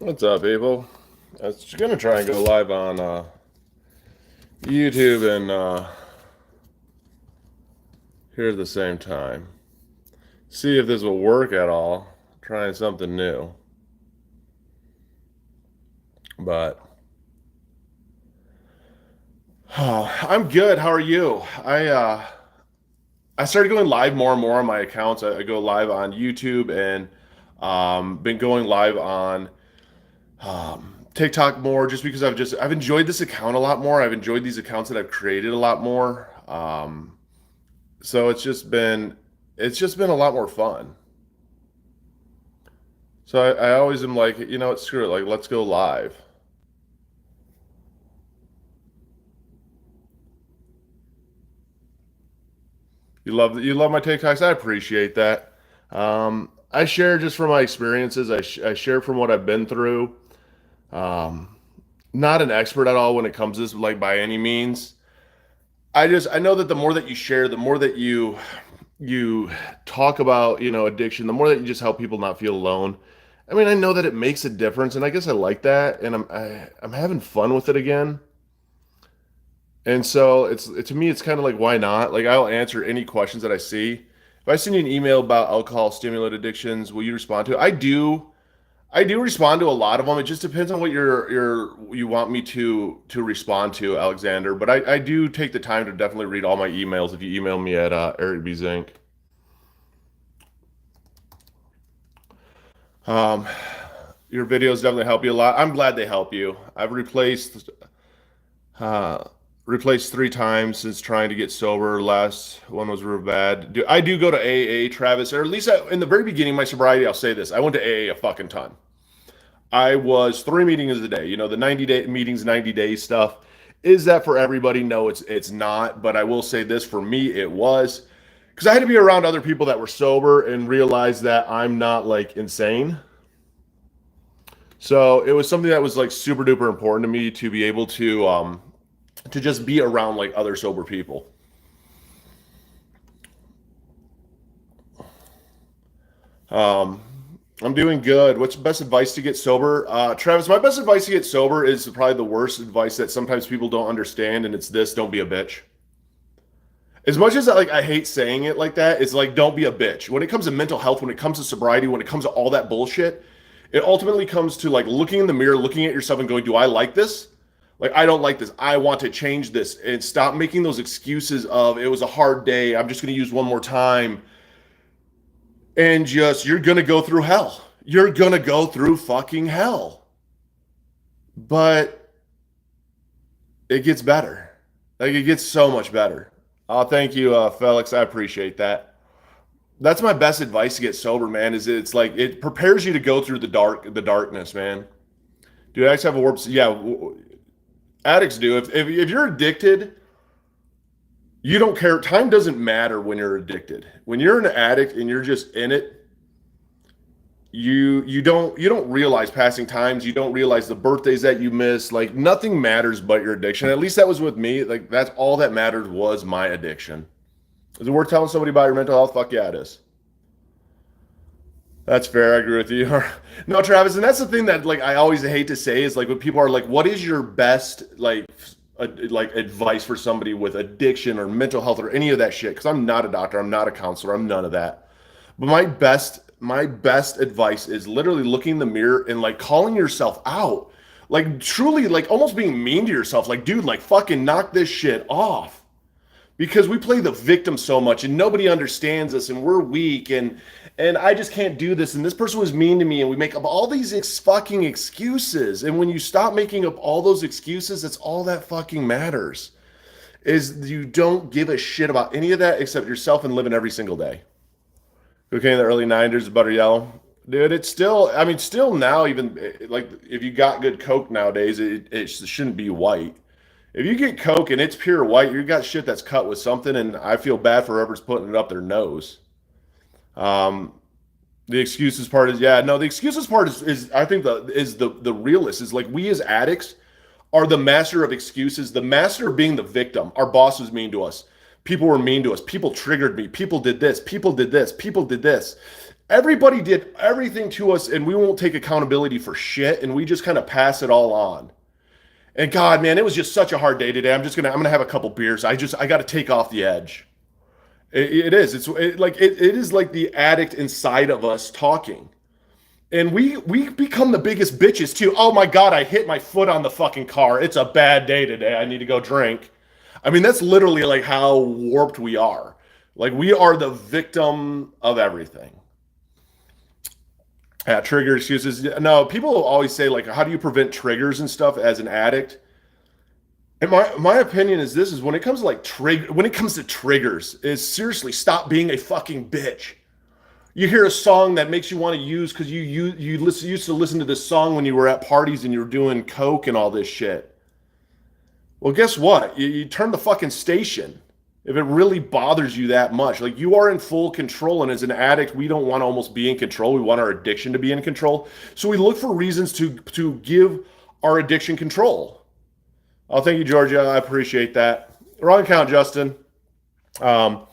What's up, people? I was gonna try and go live on YouTube and here at the same time. See if this will work at all. Trying something new. But I'm good. How are you? I started going live more and more on my accounts. I go live on YouTube and been going live on TikTok more just because I've enjoyed this account a lot more. I've enjoyed these accounts that I've created a lot more. So it's just been a lot more fun. So I always am like, you know what, screw it, like let's go live. You love my TikToks. I appreciate that. I share just from my experiences. I share from what I've been through. Um, Not an expert at all when it comes to this, like by any means. I know that the more that you share, the more that you talk about, addiction, the more that you just help people not feel alone. I mean, I know that it makes a difference, and I guess I like that, and I'm having fun with it again. And so to me, it's kind of like, why not? Like, I'll answer any questions that I see. If I send you an email about alcohol stimulant addictions, will you respond to it? I do respond to a lot of them. It just depends on what you want me to respond to, Alexander. But I do take the time to definitely read all my emails if you email me at Eric B. Zink. Um, your videos definitely help you a lot. I'm glad they help you. I've uh, replaced 3 times since trying to get sober. Last one was real bad. I do go to AA, Travis, or at least in the very beginning of my sobriety, I'll say this. I went to AA a fucking ton. I was 3 meetings a day. The 90-day meetings, 90 day stuff. Is that for everybody? No, it's not. But I will say this, for me, it was because I had to be around other people that were sober and realize that I'm not like insane. So it was something that was like super duper important to me to be able to just be around like other sober people. Um, I'm doing good. What's the best advice to get sober? Travis, my best advice to get sober is probably the worst advice that sometimes people don't understand, and it's this: don't be a bitch. As much as I hate saying it like that, it's like don't be a bitch. When it comes to mental health, when it comes to sobriety, when it comes to all that bullshit, it ultimately comes to like looking in the mirror, looking at yourself and going, "Do I like this? Like I don't like this. I want to change this." And stop making those excuses of it was a hard day. I'm just going to use one more time, and just you're going to go through hell. You're going to go through fucking hell. But it gets better. Like it gets so much better. Oh, thank you, Felix. I appreciate that. That's my best advice to get sober, man. Is it's like it prepares you to go through the darkness, man. Do addicts have a warp? Yeah, addicts do. If you're addicted, you don't care. Time doesn't matter when you're addicted. When you're an addict and you're just in it, you don't realize passing times. You don't realize the birthdays that you miss. Like nothing matters but your addiction. At least that was with me. Like that's all that mattered was my addiction. Is it worth telling somebody about your mental health? Fuck yeah, it is. That's fair. I agree with you. No, Travis, and that's the thing that like I always hate to say is like when people are like, "What is your best like advice for somebody with addiction or mental health or any of that shit?" Because I'm not a doctor, I'm not a counselor, I'm none of that. But my best advice is literally looking in the mirror and like calling yourself out, like truly, like almost being mean to yourself, like dude, like fucking knock this shit off because we play the victim so much and nobody understands us and we're weak and I just can't do this and this person was mean to me and we make up all these fucking excuses, and when you stop making up all those excuses, that's all that fucking matters is you don't give a shit about any of that except yourself and living every single day. Okay, in the early 90s, butter yellow. Dude, it's still, I mean, still now, even like if you got good Coke nowadays, it shouldn't be white. If you get Coke and it's pure white, you got shit that's cut with something, and I feel bad for whoever's putting it up their nose. Um, the excuses part is, yeah, no, the excuses part is I think the realist is like we as addicts are the master of excuses, the master of being the victim. Our boss was mean to us. People were mean to us. People triggered me. People did this. People did this. People did this. Everybody did everything to us, and we won't take accountability for shit, and we just kind of pass it all on. And God, man, it was just such a hard day today. I'm gonna have a couple beers. I got to take off the edge. It is. It is like the addict inside of us talking. And we become the biggest bitches too. Oh my God, I hit my foot on the fucking car. It's a bad day today. I need to go drink. I mean, that's literally like how warped we are. Like we are the victim of everything. Yeah, trigger excuses. No, people always say like, how do you prevent triggers and stuff as an addict? And my opinion is this: is when it comes to like when it comes to triggers, is seriously stop being a fucking bitch. You hear a song that makes you want to use because used to listen to this song when you were at parties and you were doing coke and all this shit. Well, guess what? You turn the fucking station if it really bothers you that much. Like you are in full control, and as an addict, we don't want to almost be in control. We want our addiction to be in control. So we look for reasons to give our addiction control. Oh, thank you, Georgia. I appreciate that. Wrong account, Justin. Um,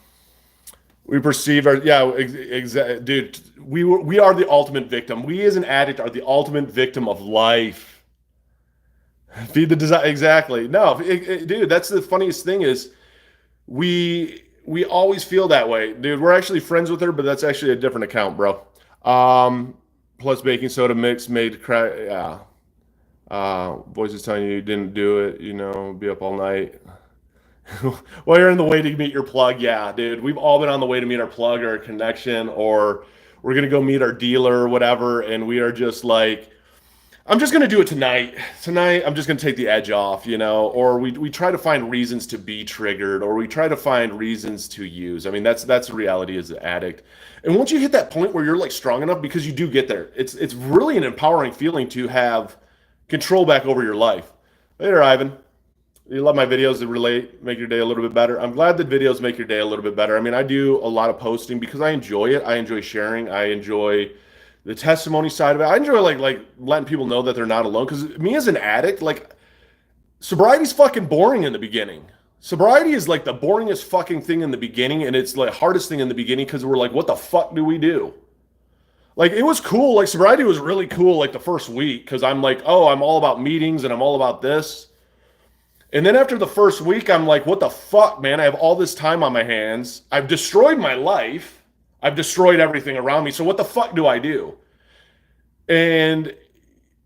we perceive our dude. We are the ultimate victim. We as an addict are the ultimate victim of life. Feed the desire. Exactly. No, dude. That's the funniest thing is we always feel that way, dude. We're actually friends with her, but that's actually a different account, bro. Plus baking soda mix made crack. Yeah. Voices telling you didn't do it, be up all night. Well, you're in the way to meet your plug. Yeah, dude. We've all been on the way to meet our plug or a connection, or we're going to go meet our dealer or whatever. And we are just like, I'm just going to do it tonight. Tonight, I'm just going to take the edge off, or we try to find reasons to be triggered, or we try to find reasons to use. I mean, that's the reality as an addict. And once you hit that point where you're like strong enough, because you do get there, it's really an empowering feeling to have control back over your life. Later, Ivan. You love my videos that relate, make your day a little bit better. I'm glad that videos make your day a little bit better. I mean, I do a lot of posting because I enjoy it. I enjoy sharing. I enjoy the testimony side of it. I enjoy like letting people know that they're not alone. Because me as an addict, like sobriety's fucking boring in the beginning. Sobriety is like the boringest fucking thing in the beginning, and it's like hardest thing in the beginning because we're like, what the fuck do we do? Like it was cool. Like sobriety was really cool like the first week because I'm like, oh, I'm all about meetings and I'm all about this. And then after the first week, I'm like, what the fuck, man? I have all this time on my hands. I've destroyed my life. I've destroyed everything around me. So what the fuck do I do? And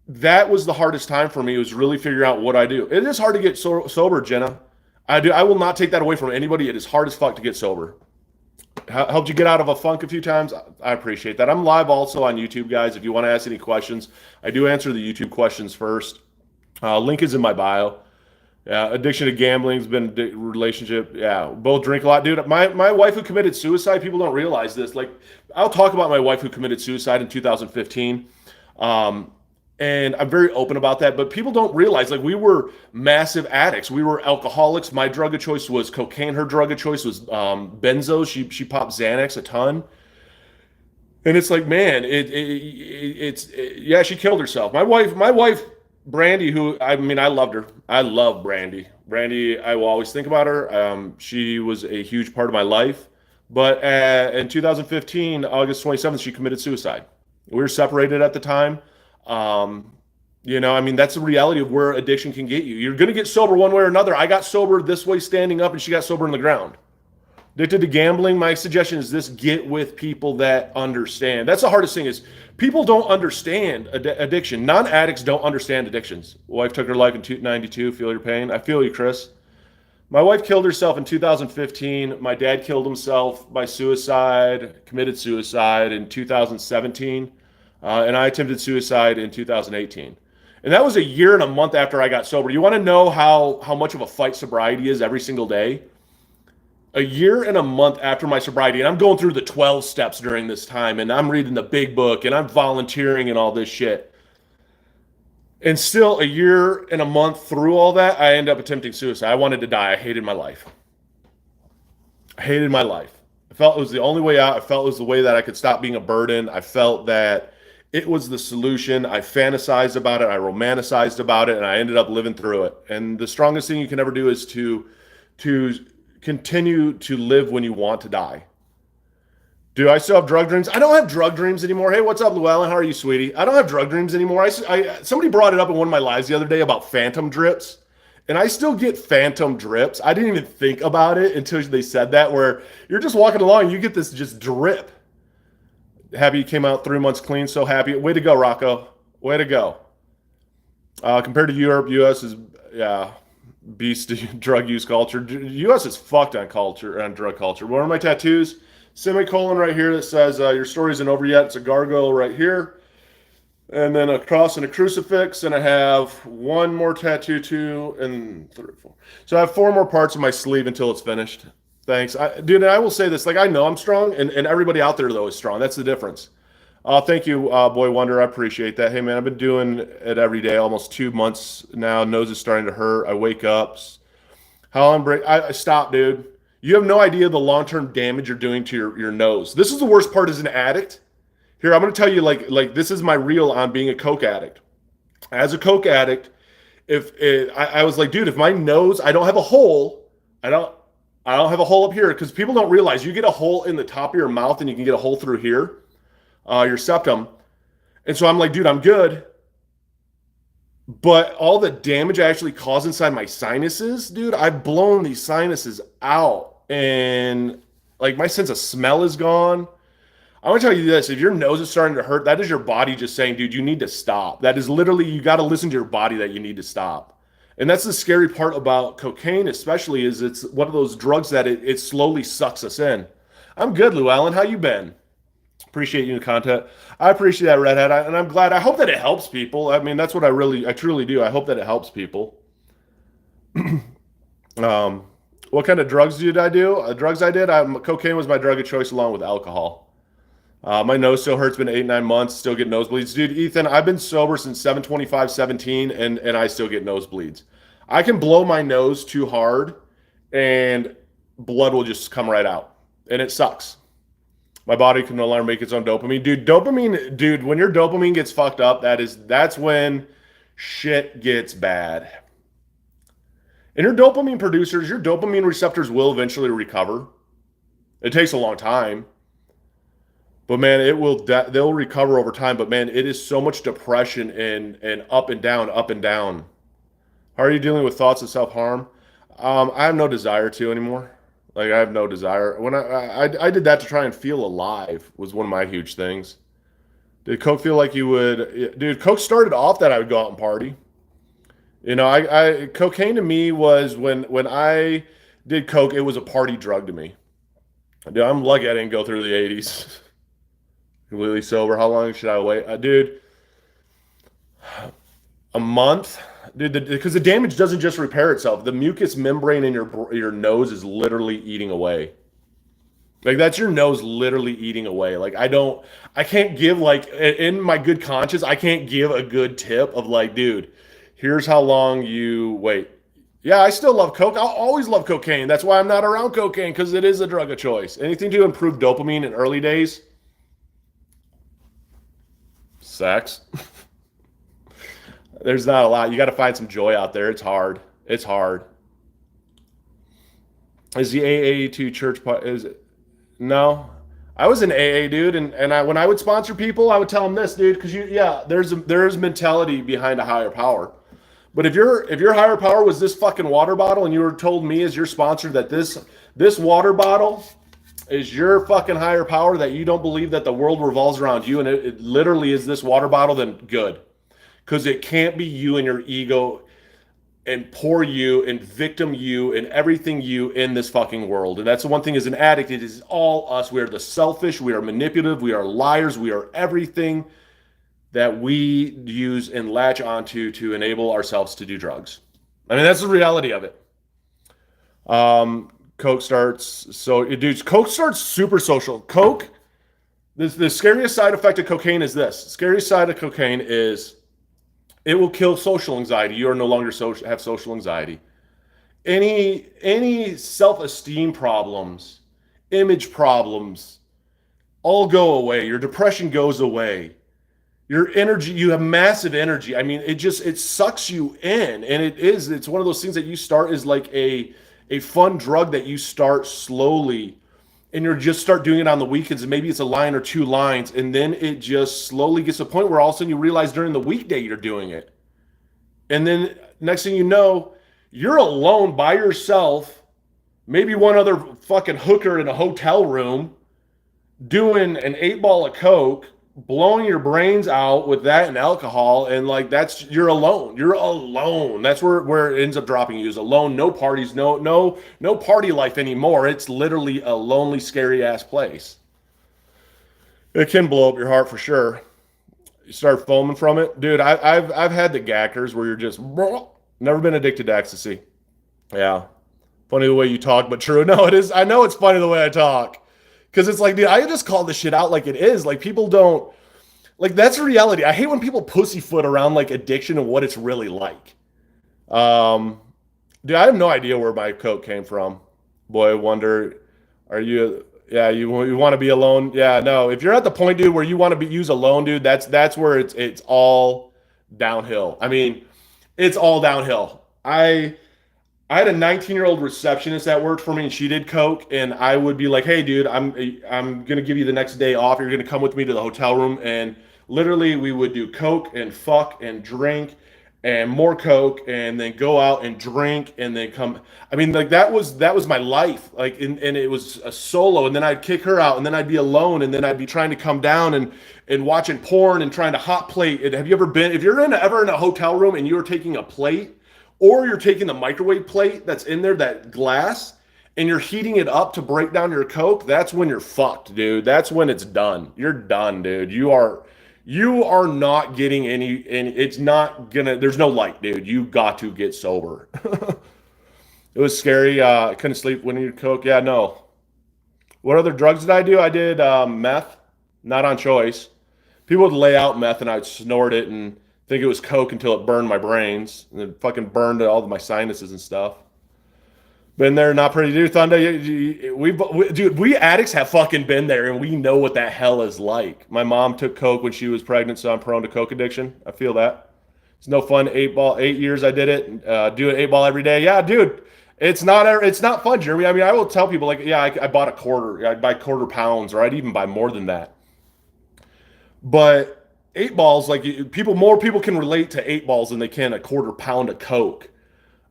that was the hardest time for me, was really figuring out what I do. It is hard to get sober, Jenna. I will not take that away from anybody. It is hard as fuck to get sober. Helped you get out of a funk a few times. I appreciate that. I'm live also on YouTube, guys. If you want to ask any questions, I do answer the YouTube questions first. Link is in my bio. Yeah, addiction to gambling has been a relationship. Yeah, both drink a lot, dude. My wife who committed suicide. People don't realize this. Like, I'll talk about my wife who committed suicide in 2015, and I'm very open about that. But people don't realize, like, we were massive addicts. We were alcoholics. My drug of choice was cocaine. Her drug of choice was benzos. She popped Xanax a ton. And it's like, man, yeah, she killed herself. My wife. Brandy, who I mean, I loved her. I love Brandy. Brandy, I will always think about her. She was a huge part of my life. But in 2015, August 27th, she committed suicide. We were separated at the time. I mean, that's the reality of where addiction can get you. You're going to get sober one way or another. I got sober this way standing up, and she got sober on the ground. Addicted to gambling, my suggestion is this: get with people that understand. That's the hardest thing is people don't understand addiction. Non-addicts don't understand addictions. Wife took her life in 1992. Feel your pain. I feel you, Chris. My wife killed herself in 2015. My dad killed himself by suicide, committed suicide in 2017. And I attempted suicide in 2018. And that was a year and a month after I got sober. You want to know how much of a fight sobriety is every single day? A year and a month after my sobriety, and I'm going through the 12 steps during this time, and I'm reading the big book, and I'm volunteering and all this shit. And still, a year and a month through all that, I end up attempting suicide. I wanted to die. I hated my life. I hated my life. I felt it was the only way out. I felt it was the way that I could stop being a burden. I felt that it was the solution. I fantasized about it. I romanticized about it, and I ended up living through it. And the strongest thing you can ever do is to continue to live when you want to die. Do I still have drug dreams? I don't have drug dreams anymore. Hey, what's up, Llewellyn? How are you, sweetie? I don't have drug dreams anymore. Somebody brought it up in one of my lives the other day about phantom drips, and I still get phantom drips. I didn't even think about it until they said that, where you're just walking along and you get this just drip. Happy you came out 3 months clean. So happy. Way to go, Rocco. Way to go. Compared to Europe, U.S. is, yeah, beast drug use culture. U.S. is fucked on culture, on drug culture. One of my tattoos, semicolon right here that says your story isn't over yet. It's a gargoyle right here. And then a cross and a crucifix. And I have one more tattoo, 2 and 3, 4. So I have 4 more parts of my sleeve until it's finished. Thanks. Dude, and I will say this, like, I know I'm strong, and everybody out there, though, is strong. That's the difference. Thank you, Boy Wonder. I appreciate that. Hey, man, I've been doing it every day, almost 2 months now. Nose is starting to hurt. I wake up. How I'm break. I stop, dude. You have no idea the long-term damage you're doing to your nose. This is the worst part as an addict. Here, I'm going to tell you, like this is my reel on being a Coke addict. As a Coke addict, I was like, dude, if my nose, I don't have a hole, I don't have a hole up here, because people don't realize you get a hole in the top of your mouth and you can get a hole through here, your septum. And so I'm like, dude, I'm good. But all the damage I actually cause inside my sinuses, dude, I've blown these sinuses out. And like my sense of smell is gone. I want to tell you this, if your nose is starting to hurt, that is your body just saying, dude, you need to stop. That is literally, you got to listen to your body that you need to stop. And that's the scary part about cocaine, especially, is it's one of those drugs that it slowly sucks us in. I'm good, Llewellyn. How you been? Appreciate you in the content. I appreciate that, Redhead. And I'm glad. I hope that it helps people. I mean, that's what I truly do. I hope that it helps people. What kind of drugs did I do? Drugs I did, cocaine was my drug of choice along with alcohol. My nose still hurts, been 8, 9 months, still get nosebleeds. Dude, Ethan, I've been sober since 7/25/17, and I still get nosebleeds. I can blow my nose too hard, and blood will just come right out, and it sucks. My body can no longer make its own dopamine. Dude, when your dopamine gets fucked up, that's when shit gets bad. And your dopamine producers, your dopamine receptors will eventually recover. It takes a long time. But man, they'll recover over time. But man, it is so much depression and up and down, up and down. How are you dealing with thoughts of self-harm? I have no desire to anymore. Like, I have no desire. When I did that to try and feel alive was one of my huge things. Did Coke feel like you would? Dude, Coke started off that I would go out and party. You know, cocaine to me was when I did Coke, it was a party drug to me. Dude, I'm lucky I didn't go through the 80s. Completely sober. How long should I wait? Dude, a month. Dude, because the damage doesn't just repair itself. The mucous membrane in your nose is literally eating away. Like, that's your nose literally eating away. Like, I can't give, like, in my good conscience, I can't give a good tip of like, dude, here's how long you wait. Yeah, I still love Coke. I'll always love cocaine. That's why I'm not around cocaine, because it is a drug of choice. Anything to improve dopamine in early days? Sex. There's not a lot. You got to find some joy out there. It's hard. It's hard. Is the AA to church? Is it? No. I was an AA dude, and when I would sponsor people, I would tell them this, dude, because there's mentality behind a higher power. But if your higher power was this fucking water bottle, and you were told me as your sponsor that this water bottle is your fucking higher power, that you don't believe that the world revolves around you, and it literally is this water bottle, then good. Because it can't be you and your ego and poor you and victim you and everything you in this fucking world. And that's the one thing as an addict, it is all us. We are the selfish, we are manipulative, we are liars, we are everything that we use and latch onto to enable ourselves to do drugs. I mean, that's the reality of it. Coke starts super social. Coke, the scariest side effect of cocaine is this. The scariest side of cocaine is it will kill social anxiety. You are no longer have social anxiety. Any self-esteem problems, image problems, all go away. Your depression goes away. Your energy, you have massive energy. I mean, it sucks you in. And it's one of those things that you start as like a fun drug that you start slowly and you're just start doing it on the weekends, and maybe it's a line or two lines, and then it just slowly gets to a point where all of a sudden you realize during the weekday you're doing it. And then next thing you know, you're alone by yourself, maybe one other fucking hooker in a hotel room, doing an 8 ball of coke, blowing your brains out with that and alcohol, and like that's you're alone. You're alone. That's where it ends up dropping you is alone. No parties, no party life anymore. It's literally a lonely, scary ass place. It can blow up your heart for sure. You start foaming from it, dude. I've had the gackers where you're just never been addicted to ecstasy. Yeah, funny the way you talk, but true. No, it is. I know it's funny the way I talk. Because it's like, dude, I just call this shit out like it is. Like, people don't, like, that's reality. I hate when people pussyfoot around, like, addiction and what it's really like. Dude, I have no idea where my coke came from. Boy, I wonder, are you, yeah, you want to be alone? Yeah, no. If you're at the point, dude, where you want to be use alone, dude, that's where it's all downhill. I mean, it's all downhill. I had a 19-year-old receptionist that worked for me, and she did coke. And I would be like, "Hey, dude, I'm gonna give you the next day off. You're gonna come with me to the hotel room." And literally, we would do coke and fuck and drink, and more coke, and then go out and drink, and then come. I mean, like that was my life. Like, and it was a solo, and then I'd kick her out, and then I'd be alone, and then I'd be trying to come down and watching porn and trying to hot plate. And have you ever been? If you're ever in a hotel room and you're taking a plate, or you're taking the microwave plate that's in there, that glass, and you're heating it up to break down your coke, that's when you're fucked, dude. That's when it's done. You're done, dude. You are not getting any, and it's not gonna, there's no light, dude. You got to get sober. It was scary. I couldn't sleep when you coke. Yeah, no. What other drugs did I do? I did meth, not on choice. People would lay out meth and I'd snort it and think it was coke until it burned my brains, and it fucking burned all of my sinuses and stuff. Been there, not pretty, dude. Thunder, dude, we addicts have fucking been there, and we know what that hell is like. My mom took coke when she was pregnant, so I'm prone to coke addiction. I feel that. It's no fun. 8 years I did it. Do an 8 ball every day. Yeah, dude. It's not fun, Jeremy. I mean, I will tell people like, yeah, I bought a quarter. I'd buy quarter pounds, or I'd even buy more than that. But 8 balls, like more people can relate to 8 balls than they can a quarter pound of coke,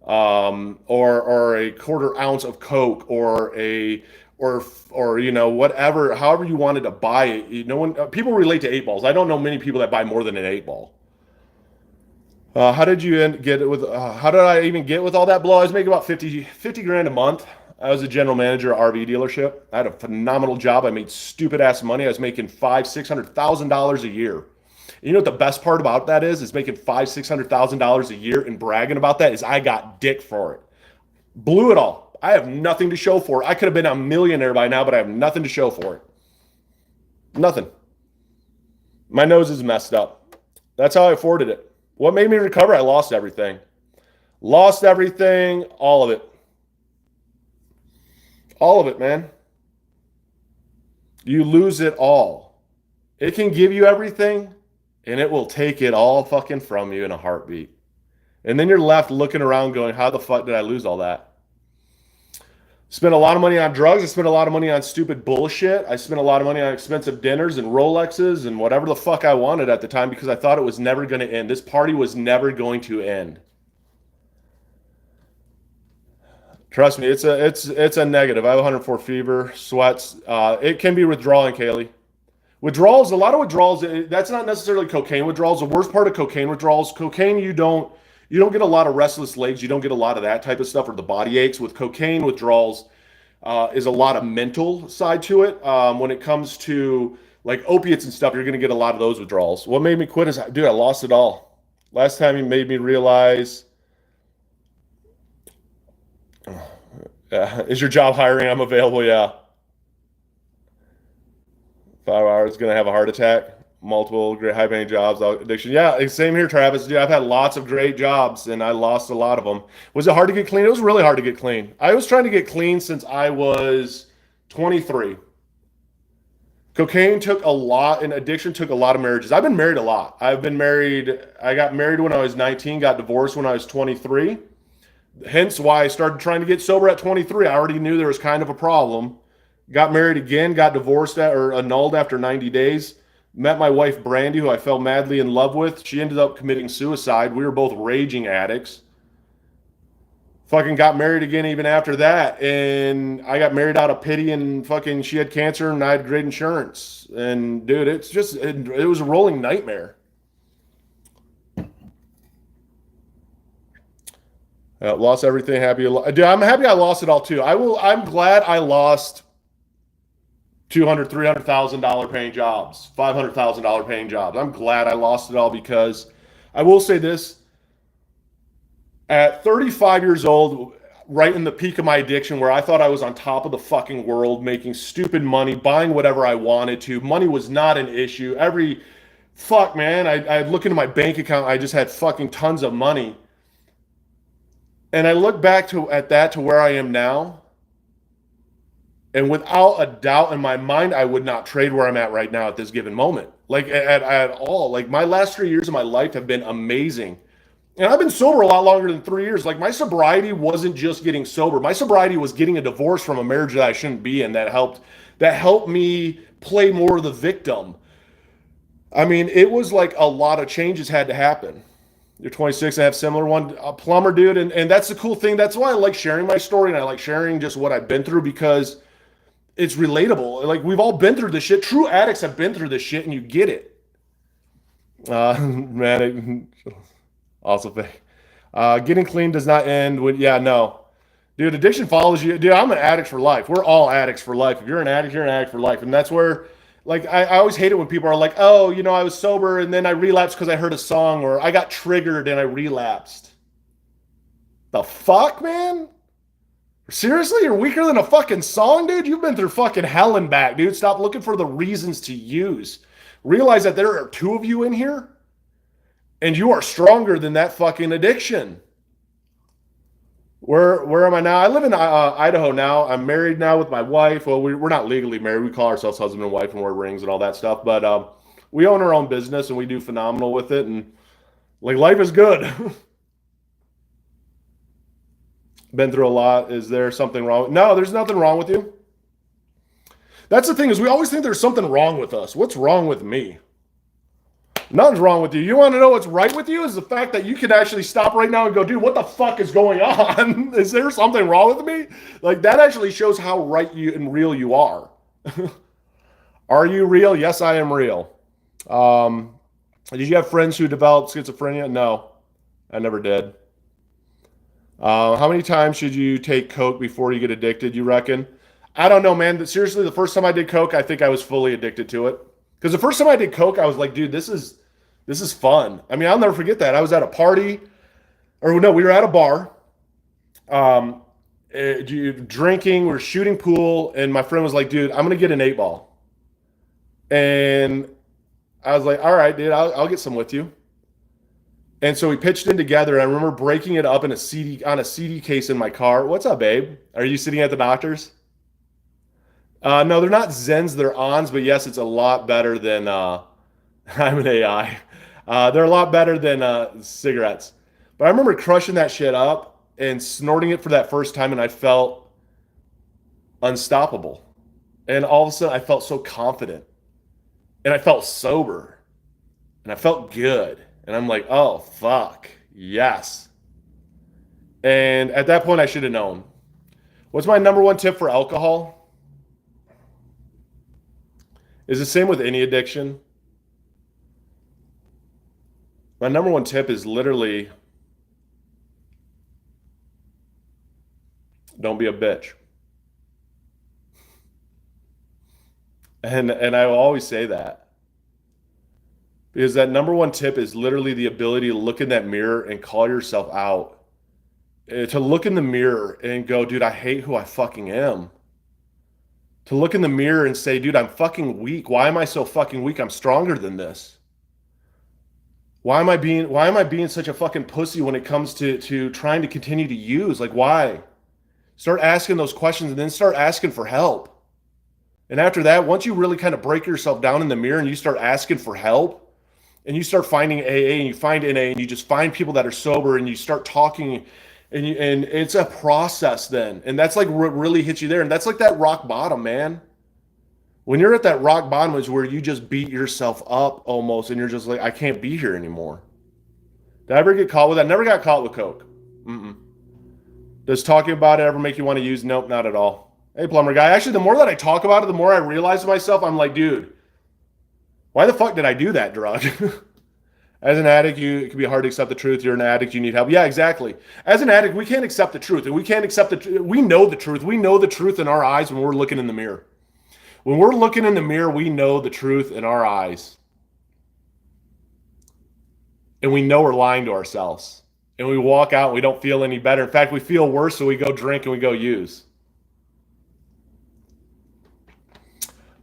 or a quarter ounce of coke, or whatever, however you wanted to buy it. When people relate to 8 balls, I don't know many people that buy more than an 8 ball. How did you get it with? How did I even get with all that blow? I was making about 50 grand a month. I was a general manager at RV dealership. I had a phenomenal job. I made stupid ass money. I was making $500,000-$600,000 a year. You know what the best part about that is making $500,000-$600,000 a year, and bragging about that is I got dick for it. Blew it all. I have nothing to show for it. I could have been a millionaire by now, but I have nothing to show for it. Nothing. My nose is messed up. That's how I afforded it. What made me recover? I lost everything. Lost everything, all of it. All of it, man. You lose it all. It can give you everything, and it will take it all fucking from you in a heartbeat. And then you're left looking around going, how the fuck did I lose all that? Spent a lot of money on drugs. I spent a lot of money on stupid bullshit. I spent a lot of money on expensive dinners and Rolexes and whatever the fuck I wanted at the time, because I thought it was never going to end. This party was never going to end. Trust me, it's a negative. I have 104 fever, sweats. It can be withdrawing, Kaylee. Withdrawals, a lot of withdrawals, that's not necessarily cocaine withdrawals. The worst part of cocaine withdrawals, cocaine, you don't get a lot of restless legs. You don't get a lot of that type of stuff, or the body aches. With cocaine withdrawals, is a lot of mental side to it. When it comes to like opiates and stuff, you're going to get a lot of those withdrawals. What made me quit is, dude, I lost it all. Last time he made me realize, is your job hiring? I'm available. Yeah. 5 hours, going to have a heart attack. Multiple great high paying jobs, addiction. Yeah, same here, Travis. Dude, I've had lots of great jobs, and I lost a lot of them. Was it hard to get clean? It was really hard to get clean. I was trying to get clean since I was 23. Cocaine took a lot, and addiction took a lot of marriages. I've been married a lot. I got married when I was 19, got divorced when I was 23. Hence why I started trying to get sober at 23. I already knew there was kind of a problem. got married again, got divorced or annulled after 90 days. Met my wife Brandy, who I fell madly in love with. She ended up committing suicide. We were both raging addicts. Fucking got married again even after that. And I got married out of pity, and fucking she had cancer and I had great insurance. And dude, it was a rolling nightmare. Lost everything. Happy. Dude, I'm happy I lost it all too. I'm glad I lost 200, $300,000 paying jobs, $500,000 paying jobs. I'm glad I lost it all because I will say this: at 35 years old, right in the peak of my addiction, where I thought I was on top of the fucking world, making stupid money, buying whatever I wanted to. Money was not an issue. Fuck, man, I'd look into my bank account. I just had fucking tons of money. And I look back to where I am now, and without a doubt in my mind, I would not trade where I'm at right now at this given moment. Like at all. Like my last 3 years of my life have been amazing. And I've been sober a lot longer than 3 years. Like my sobriety wasn't just getting sober. My sobriety was getting a divorce from a marriage that I shouldn't be in that helped me play more of the victim. I mean, it was like a lot of changes had to happen. You're 26, I have similar one, a plumber dude. And that's the cool thing. That's why I like sharing my story and I like sharing just what I've been through because it's relatable. Like we've all been through this shit. True addicts have been through this shit and you get it. Man, also fake. Getting clean does not end when, yeah, no. Dude, addiction follows you. Dude, I'm an addict for life. We're all addicts for life. If you're an addict, you're an addict for life. And that's where, like, I always hate it when people are like, oh, I was sober and then I relapsed because I heard a song or I got triggered and I relapsed. The fuck, man? Seriously? You're weaker than a fucking song, dude? You've been through fucking hell and back, dude. Stop looking for the reasons to use. Realize that there are two of you in here and you are stronger than that fucking addiction. Where am I now? I live in Idaho now. I'm married now with my wife. Well, we're not legally married. We call ourselves husband and wife and wear rings and all that stuff. But we own our own business and we do phenomenal with it. And like life is good. Been through a lot. Is there something wrong? No, there's nothing wrong with you. That's the thing is we always think there's something wrong with us. What's wrong with me? Nothing's wrong with you. You want to know what's right with you is the fact that you can actually stop right now and go, dude, what the fuck is going on? Is there something wrong with me? Like that actually shows how right you and real you are. Are you real? Yes, I am real. Did you have friends who developed schizophrenia? No, I never did. How many times should you take Coke before you get addicted, you reckon? I don't know, man. Seriously, the first time I did Coke, I think I was fully addicted to it. Because the first time I did Coke, I was like, dude, this is fun. I mean, I'll never forget that. I was at a party, or no, we were at a bar, drinking, we were shooting pool, and my friend was like, dude, I'm going to get an 8-ball. And I was like, all right, dude, I'll get some with you. And so we pitched in together. I remember breaking it up in on a CD case in my car. What's up, babe? Are you sitting at the doctor's? No, they're not Zens, they're Ons, but yes, it's a lot better than, I'm an AI. They're a lot better than cigarettes. But I remember crushing that shit up and snorting it for that first time, and I felt unstoppable. And all of a sudden, I felt so confident. And I felt sober. And I felt good. And I'm like, oh, fuck, yes. And at that point, I should have known. What's my number one tip for alcohol? Is the same with any addiction. My number one tip is literally don't be a bitch. And I will always say that. Because that number one tip is literally the ability to look in that mirror and call yourself out. To look in the mirror and go, dude, I hate who I fucking am. To look in the mirror and say, dude, I'm fucking weak. Why am I so fucking weak? I'm stronger than this. Why am I being such a fucking pussy when it comes to trying to continue to use? Like, why? Start asking those questions and then start asking for help. And after that, once you really kind of break yourself down in the mirror and you start asking for help and you start finding AA and you find NA and you just find people that are sober and you start talking and it's a process then, and that's like what really hits you there, and that's like that rock bottom, man. When you're at that rock bottom is where you just beat yourself up almost, and you're just like, I can't be here anymore. Did I ever get caught with that? Never got caught with coke. Mm-mm. Does talking about it ever make you want to use? Nope, not at all. Hey, plumber guy. Actually, the more that I talk about it, the more I realize to myself, I'm like, dude, why the fuck did I do that drug? As an addict, it can be hard to accept the truth. You're an addict, you need help. Yeah, exactly. As an addict, we can't accept the truth. And we can't accept we know the truth. We know the truth in our eyes when we're looking in the mirror. When we're looking in the mirror, we know the truth in our eyes. And we know we're lying to ourselves. And we walk out and we don't feel any better. In fact, we feel worse, so we go drink and we go use.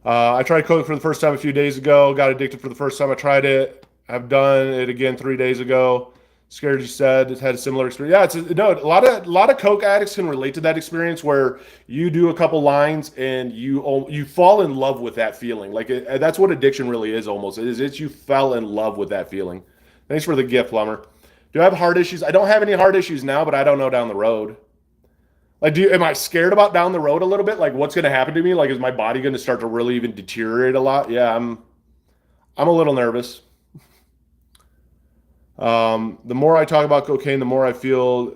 I tried coke for the first time a few days ago. Got addicted for the first time I tried it. I've done it again 3 days ago. Scared, you said, it had a similar experience. Yeah, a lot of coke addicts can relate to that experience where you do a couple lines and you fall in love with that feeling. Like that's what addiction really is. Almost it's you fell in love with that feeling. Thanks for the gift, plumber. Do I have heart issues? I don't have any heart issues now, but I don't know down the road. Like, am I scared about down the road a little bit? Like, what's going to happen to me? Like, is my body going to start to really even deteriorate a lot? Yeah, I'm a little nervous. The more I talk about cocaine, the more I feel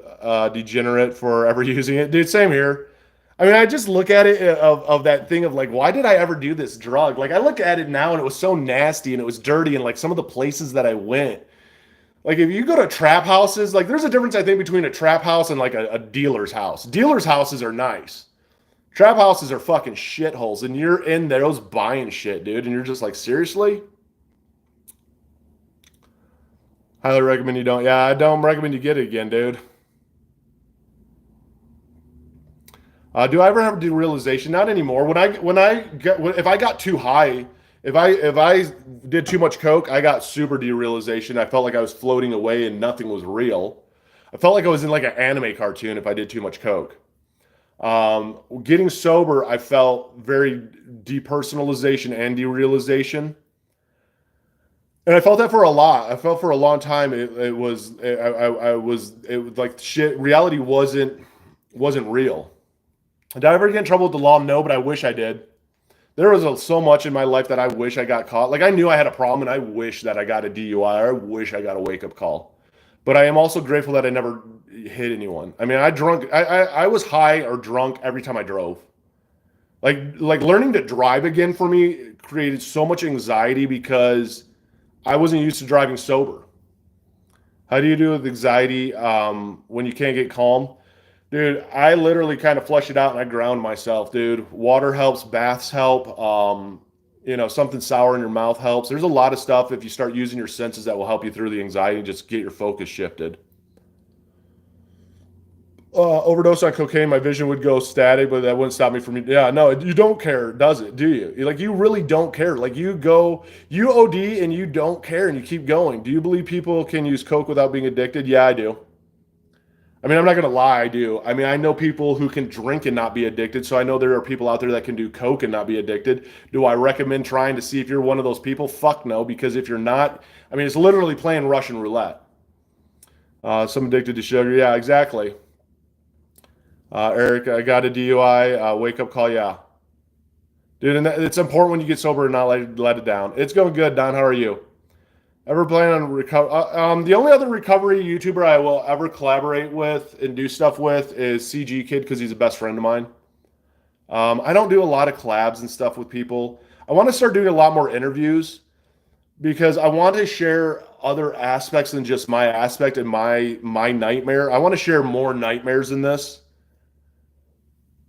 degenerate for ever using it. Dude, same here. I mean, I just look at it of that thing of like, why did I ever do this drug? Like, I look at it now and it was so nasty and it was dirty and like some of the places that I went. Like if you go to trap houses, like there's a difference I think between a trap house and like a dealer's house. Dealer's houses are nice. Trap houses are fucking shitholes, and you're in those buying shit, dude, and you're just like, seriously? Highly recommend you don't. Yeah, I don't recommend you get it again, dude. Do I ever have derealization? Not anymore. If I got too high, if I did too much coke, I got super derealization. I felt like I was floating away and nothing was real. I felt like I was in like an anime cartoon if I did too much coke. Getting sober, I felt very depersonalization and derealization. And I felt that for a lot. I felt for a long time it was like shit. Reality wasn't real. Did I ever get in trouble with the law? No, but I wish I did. There was so much in my life that I wish I got caught. Like I knew I had a problem, and I wish that I got a DUI, or I wish I got a wake up call. But I am also grateful that I never hit anyone. I mean, I was high or drunk every time I drove. Like learning to drive again for me created so much anxiety because I wasn't used to driving sober. How do you do with anxiety when you can't get calm? Dude, I literally kind of flush it out and I ground myself, dude. Water helps, baths help. Something sour in your mouth helps. There's a lot of stuff if you start using your senses that will help you through the anxiety and just get your focus shifted. Overdose on cocaine, my vision would go static, but that wouldn't stop me from. Yeah, no, you don't care, does it? Do you? Like, you really don't care. Like, you OD and you don't care and you keep going. Do you believe people can use coke without being addicted? Yeah, I do. I mean, I'm not going to lie, I do. I mean, I know people who can drink and not be addicted, so I know there are people out there that can do coke and not be addicted. Do I recommend trying to see if you're one of those people? Fuck no, because if you're not, I mean, it's literally playing Russian roulette. Some addicted to sugar. Yeah, exactly. Eric, I got a DUI. Wake up call, yeah. Dude, and it's important when you get sober and not let it down. It's going good, Don. How are you? Ever plan on recover? The only other recovery YouTuber I will ever collaborate with and do stuff with is CG Kid because he's a best friend of mine. I don't do a lot of collabs and stuff with people. I want to start doing a lot more interviews because I want to share other aspects than just my aspect and my nightmare. I want to share more nightmares in this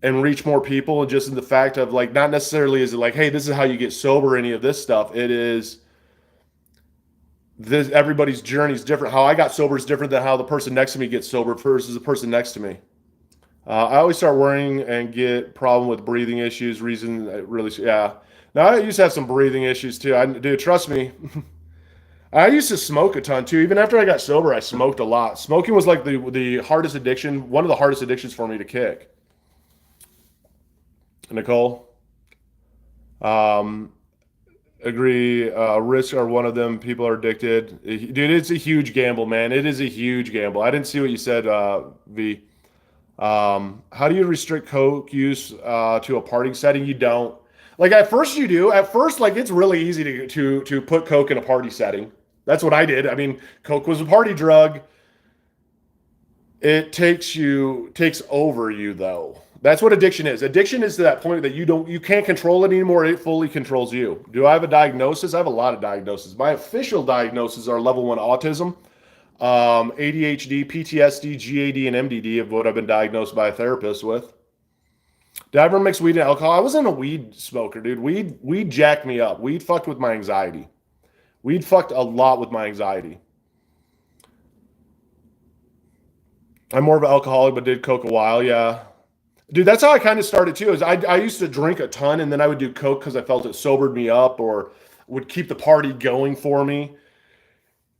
and reach more people, and just in the fact of like, not necessarily is it like, hey, this is how you get sober, any of this stuff. It is this, everybody's journey is different. How I got sober is different than how the person next to me gets sober versus the person next to me. I always start worrying and get problem with breathing issues. Reason really, yeah. Now I used to have some breathing issues too. Dude, trust me. I used to smoke a ton too. Even after I got sober, I smoked a lot. Smoking was like the hardest addiction, one of the hardest addictions for me to kick. Nicole, Agree. Risks are one of them. People are addicted. Dude, it's a huge gamble, man. It is a huge gamble. I didn't see what you said, V. How do you restrict Coke use to a partying setting? You don't. Like at first you do. At first, like it's really easy to put Coke in a party setting. That's what I did. I mean, Coke was a party drug. It takes over you though. That's what addiction is. Addiction is to that point that you can't control it anymore. It fully controls you. Do I have a diagnosis? I have a lot of diagnoses. My official diagnoses are level 1 autism, ADHD, PTSD, GAD, and MDD of what I've been diagnosed by a therapist with. Did I ever mix weed and alcohol? I wasn't a weed smoker, dude. Weed jacked me up. Weed fucked with my anxiety. Weed fucked a lot with my anxiety. I'm more of an alcoholic, but did coke a while. Yeah, dude, that's how I kind of started too. Is I used to drink a ton, and then I would do coke because I felt it sobered me up or would keep the party going for me.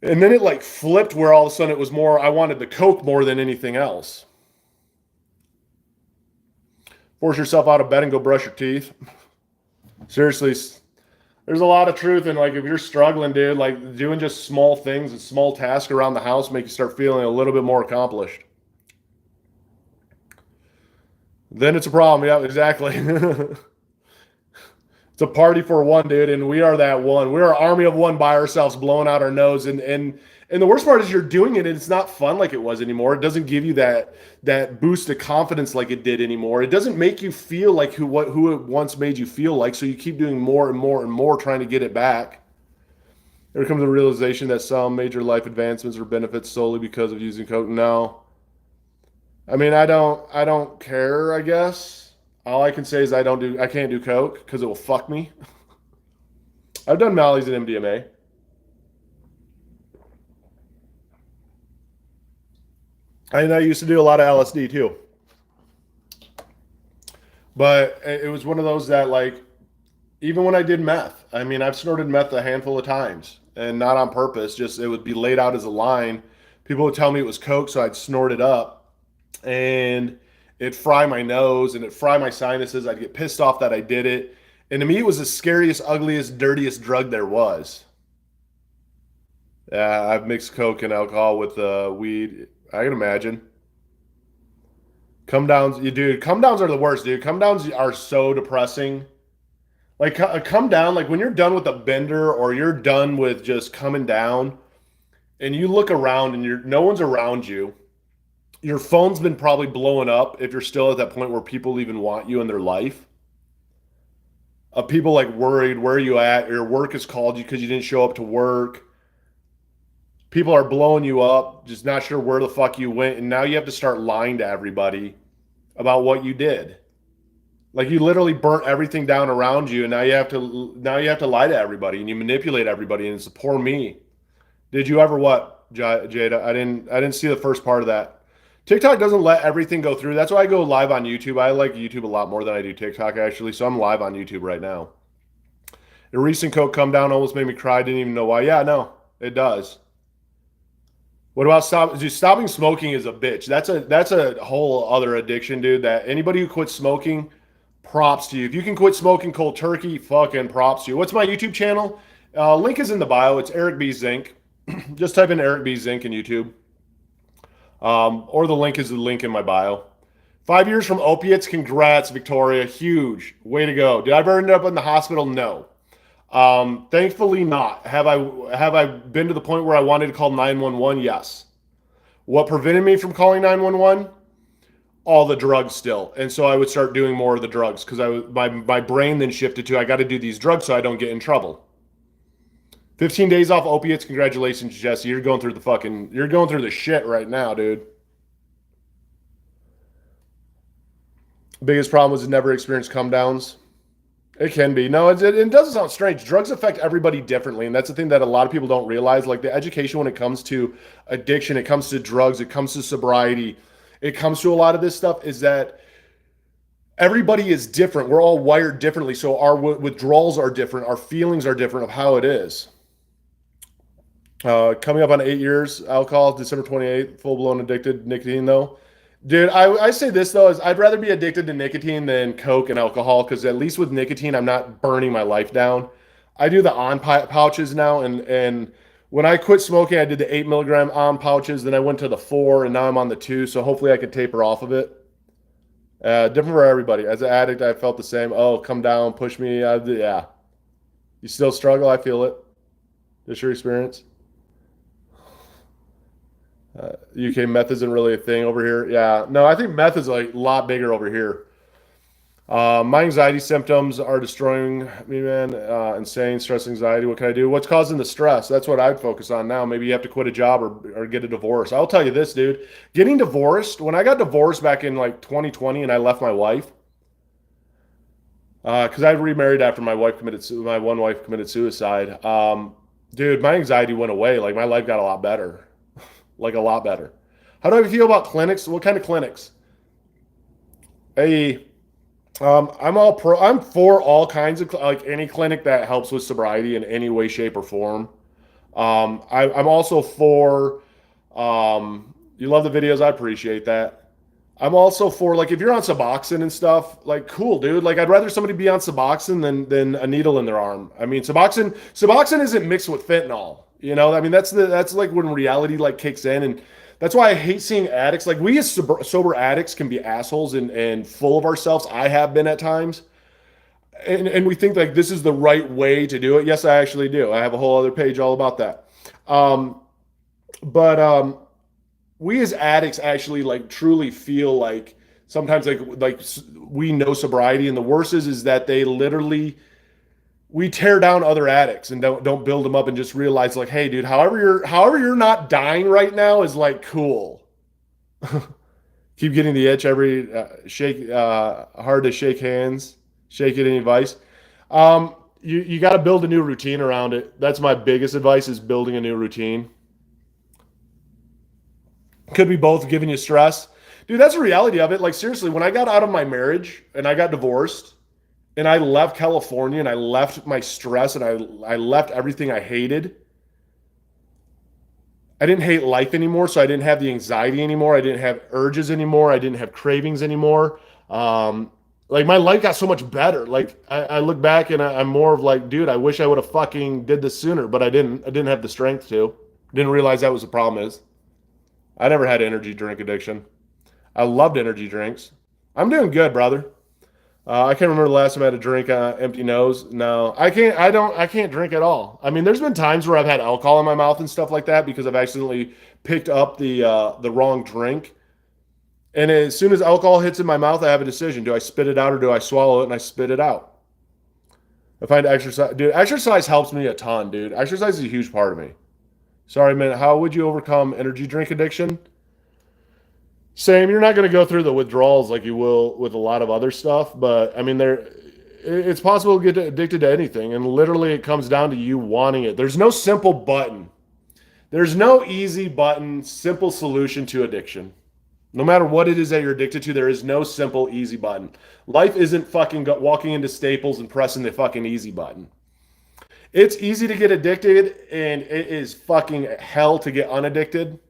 And then it like flipped where all of a sudden it was more I wanted the coke more than anything else. Force yourself out of bed and go brush your teeth. Seriously, there's a lot of truth in like if you're struggling, dude, like doing just small things and small tasks around the house make you start feeling a little bit more accomplished. Then it's a problem. Yeah, exactly. It's a party for one, dude, and we are that one. We're an army of one by ourselves, blowing out our nose. And the worst part is you're doing it, and it's not fun like it was anymore. It doesn't give you that boost of confidence like it did anymore. It doesn't make you feel like who it once made you feel like. So you keep doing more and more and more, trying to get it back. There comes a realization that some major life advancements or benefits solely because of using coke. No, I mean I don't care. I guess all I can say is I can't do coke because it will fuck me. I've done Mally's and MDMA. I used to do a lot of LSD too, but it was one of those that like even when I did meth, I mean I've snorted meth a handful of times and not on purpose. Just it would be laid out as a line. People would tell me it was coke, so I'd snort it up and it'd fry my nose and it'd fry my sinuses. I'd get pissed off that I did it. And to me, it was the scariest, ugliest, dirtiest drug there was. Yeah, I've mixed coke and alcohol with weed. I can imagine. Come downs, you dude. Come downs are the worst, dude. Come downs are so depressing. Like come down, like when you're done with a bender or you're done with just coming down, and you look around and you're no one's around you. Your phone's been probably blowing up if you're still at that point where people even want you in their life. People like worried, where are you at? Your work has called you because you didn't show up to work. People are blowing you up, just not sure where the fuck you went, and now you have to start lying to everybody about what you did. Like you literally burnt everything down around you, and now you have to lie to everybody and you manipulate everybody, and it's a poor me. Did you ever what, Jada? I didn't see the first part of that. TikTok doesn't let everything go through. That's why I go live on YouTube. I like YouTube a lot more than I do TikTok actually, so I'm live on YouTube right now. A recent Coke come down almost made me cry. Didn't even know why. Yeah, no, it does. What about stopping smoking is a bitch. That's a whole other addiction, dude. That anybody who quits smoking, props to you. If you can quit smoking cold turkey, fucking props to you. What's my YouTube channel? Link is in the bio. It's Eric B. Zink. Just type in Eric B. Zink in YouTube. Or the link is the link in my bio. 5 years from opiates. Congrats, Victoria. Huge. Way to go. Did I ever end up in the hospital? No. Thankfully not. Have I been to the point where I wanted to call 911? Yes. What prevented me from calling 911? All the drugs still. And so I would start doing more of the drugs because my brain then shifted to I got to do these drugs so I don't get in trouble. 15 days off opiates. Congratulations, Jesse. You're going through the shit right now, dude. Biggest problem was never experienced come downs. It can be. No, it doesn't sound strange. Drugs affect everybody differently, and that's the thing that a lot of people don't realize. Like the education when it comes to addiction, it comes to drugs, it comes to sobriety, it comes to a lot of this stuff is that everybody is different. We're all wired differently, so our withdrawals are different, our feelings are different of how it is. Coming up on 8 years, alcohol, December 28th, full blown addicted nicotine though. Dude, I say this though is I'd rather be addicted to nicotine than coke and alcohol because at least with nicotine I'm not burning my life down. I do the on pouches now, and when I quit smoking, I did the 8 milligram on pouches. Then I went to the 4, and now I'm on the 2. So hopefully I can taper off of it. Different for everybody. As an addict, I felt the same. Oh, come down, push me. Yeah. You still struggle? I feel it. Just your experience. UK meth isn't really a thing over here. Yeah. No, I think meth is like a lot bigger over here. My anxiety symptoms are destroying me, man. Insane stress, anxiety. What can I do? What's causing the stress? That's what I'd focus on now. Maybe you have to quit a job or get a divorce. I'll tell you this, dude. Getting divorced, when I got divorced back in like 2020 and I left my wife, because I remarried after my one wife committed suicide. Dude, my anxiety went away. Like my life got a lot better, like a lot better. How do I feel about clinics? What kind of clinics? Hey, I'm all pro. I'm for all kinds of like any clinic that helps with sobriety in any way, shape, or form. I'm also for. You love the videos. I appreciate that. I'm also for like if you're on Suboxone and stuff, like cool, dude. Like I'd rather somebody be on Suboxone than a needle in their arm. I mean, Suboxone isn't mixed with fentanyl. You know, I mean that's like when reality like kicks in, and that's why I hate seeing addicts. Like we as sober addicts can be assholes and full of ourselves. I have been at times, and we think like this is the right way to do it. Yes, I actually do. I have a whole other page all about that. Um, but we as addicts actually like truly feel like sometimes like we know sobriety, and the worst is that they literally we tear down other addicts and don't build them up and just realize like, hey, dude, however you're not dying right now is like cool. Keep getting the itch every shake hard to shake hands, shake it any advice. You got to build a new routine around it. That's my biggest advice is building a new routine. Could be both giving you stress. Dude, that's the reality of it. Like seriously, when I got out of my marriage and I got divorced and I left California and I left my stress and I left everything I hated. I didn't hate life anymore, so I didn't have the anxiety anymore. I didn't have urges anymore. I didn't have cravings anymore. Like my life got so much better. Like I look back and I'm more of like, dude, I wish I would have fucking did this sooner, but I didn't. I didn't have the strength to. Didn't realize that was the problem is. I never had energy drink addiction. I loved energy drinks. I'm doing good, brother. I can't remember the last time I had a drink empty nose. No, I can't. I don't. I can't drink at all. I mean, there's been times where I've had alcohol in my mouth and stuff like that because I've accidentally picked up the wrong drink. And as soon as alcohol hits in my mouth, I have a decision: do I spit it out or do I swallow it? And I spit it out. I find exercise, dude. Exercise helps me a ton, dude. Exercise is a huge part of me. Sorry, man. How would you overcome energy drink addiction? Same. You're not going to go through the withdrawals like you will with a lot of other stuff, but I mean, it's possible to get addicted to anything, and literally, it comes down to you wanting it. There's no simple button. There's no easy button, simple solution to addiction. No matter what it is that you're addicted to, there is no simple, easy button. Life isn't fucking walking into Staples and pressing the fucking easy button. It's easy to get addicted, and it is fucking hell to get unaddicted.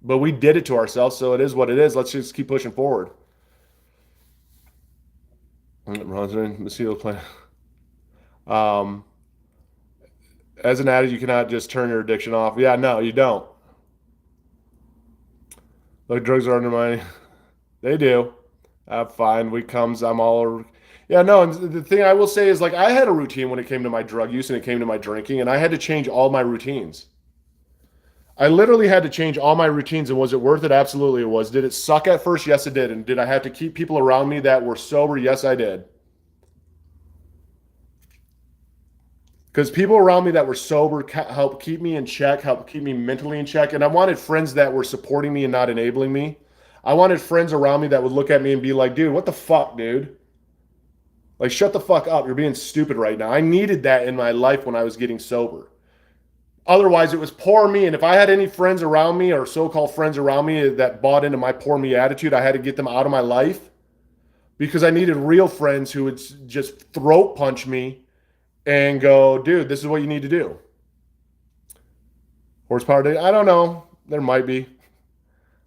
But we did it to ourselves, so it is what it is. Let's just keep pushing forward. Um, as an addict, you cannot just turn your addiction off. Yeah, no, you don't. Like drugs are undermining. They do. Fine. I'm all over. Yeah, no. And the thing I will say is, like, I had a routine when it came to my drug use and it came to my drinking, and I had to change all my routines. I literally had to change all my routines, and was it worth it? Absolutely, it was. Did it suck at first? Yes, it did. And did I have to keep people around me that were sober? Yes, I did. Because people around me that were sober helped keep me in check, helped keep me mentally in check. And I wanted friends that were supporting me and not enabling me. I wanted friends around me that would look at me and be like, dude, what the fuck, dude? Like, shut the fuck up. You're being stupid right now. I needed that in my life when I was getting sober. Otherwise, it was poor me. And if I had any friends around me or so-called friends around me that bought into my poor me attitude, I had to get them out of my life because I needed real friends who would just throat punch me and go, dude, this is what you need to do. Horsepower day? I don't know. There might be.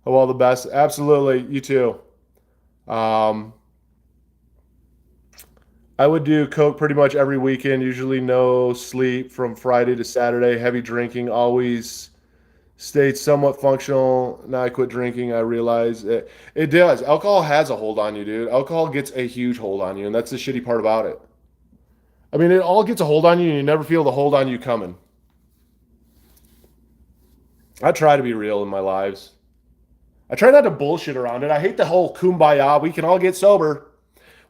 Oh, all the best. Absolutely. You too. I would do coke pretty much every weekend. Usually no sleep from Friday to Saturday. Heavy drinking. Always stayed somewhat functional. Now I quit drinking. I realize it does. Alcohol has a hold on you, dude. Alcohol gets a huge hold on you, and that's the shitty part about it. I mean, it all gets a hold on you, and you never feel the hold on you coming. I try to be real in my lives. I try not to bullshit around it. I hate the whole kumbaya. We can all get sober.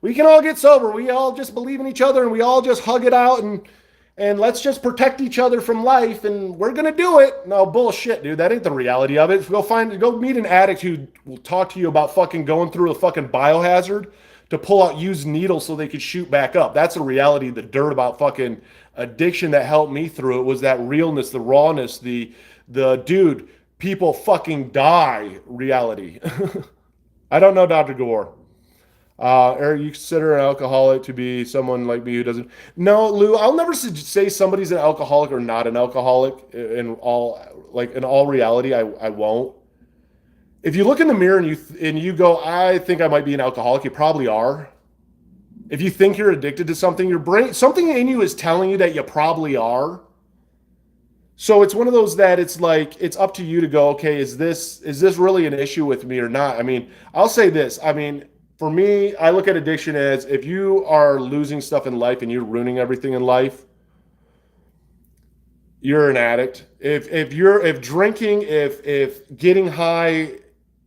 We can all get sober. We all just believe in each other, and we all just hug it out, and let's just protect each other from life, and we're gonna do it. No bullshit, dude. That ain't the reality of it. Go meet an addict who will talk to you about fucking going through a fucking biohazard to pull out used needles so they could shoot back up. That's the reality. The dirt about fucking addiction that helped me through it was that realness, the rawness, the dude, people fucking die reality. I don't know, Dr. Gore. Or you consider an alcoholic to be someone like me who doesn't. No, Lou, I'll never say somebody's an alcoholic or not an alcoholic in all reality. I won't. If you look in the mirror and you go, I think I might be an alcoholic, you probably are. If you think you're addicted to something, your brain, something in you is telling you that you probably are. So it's one of those that it's like it's up to you to go, okay, is this really an issue with me or not? I mean, I'll say this. I mean, for me, I look at addiction as if you are losing stuff in life and you're ruining everything in life, you're an addict. If drinking, if getting high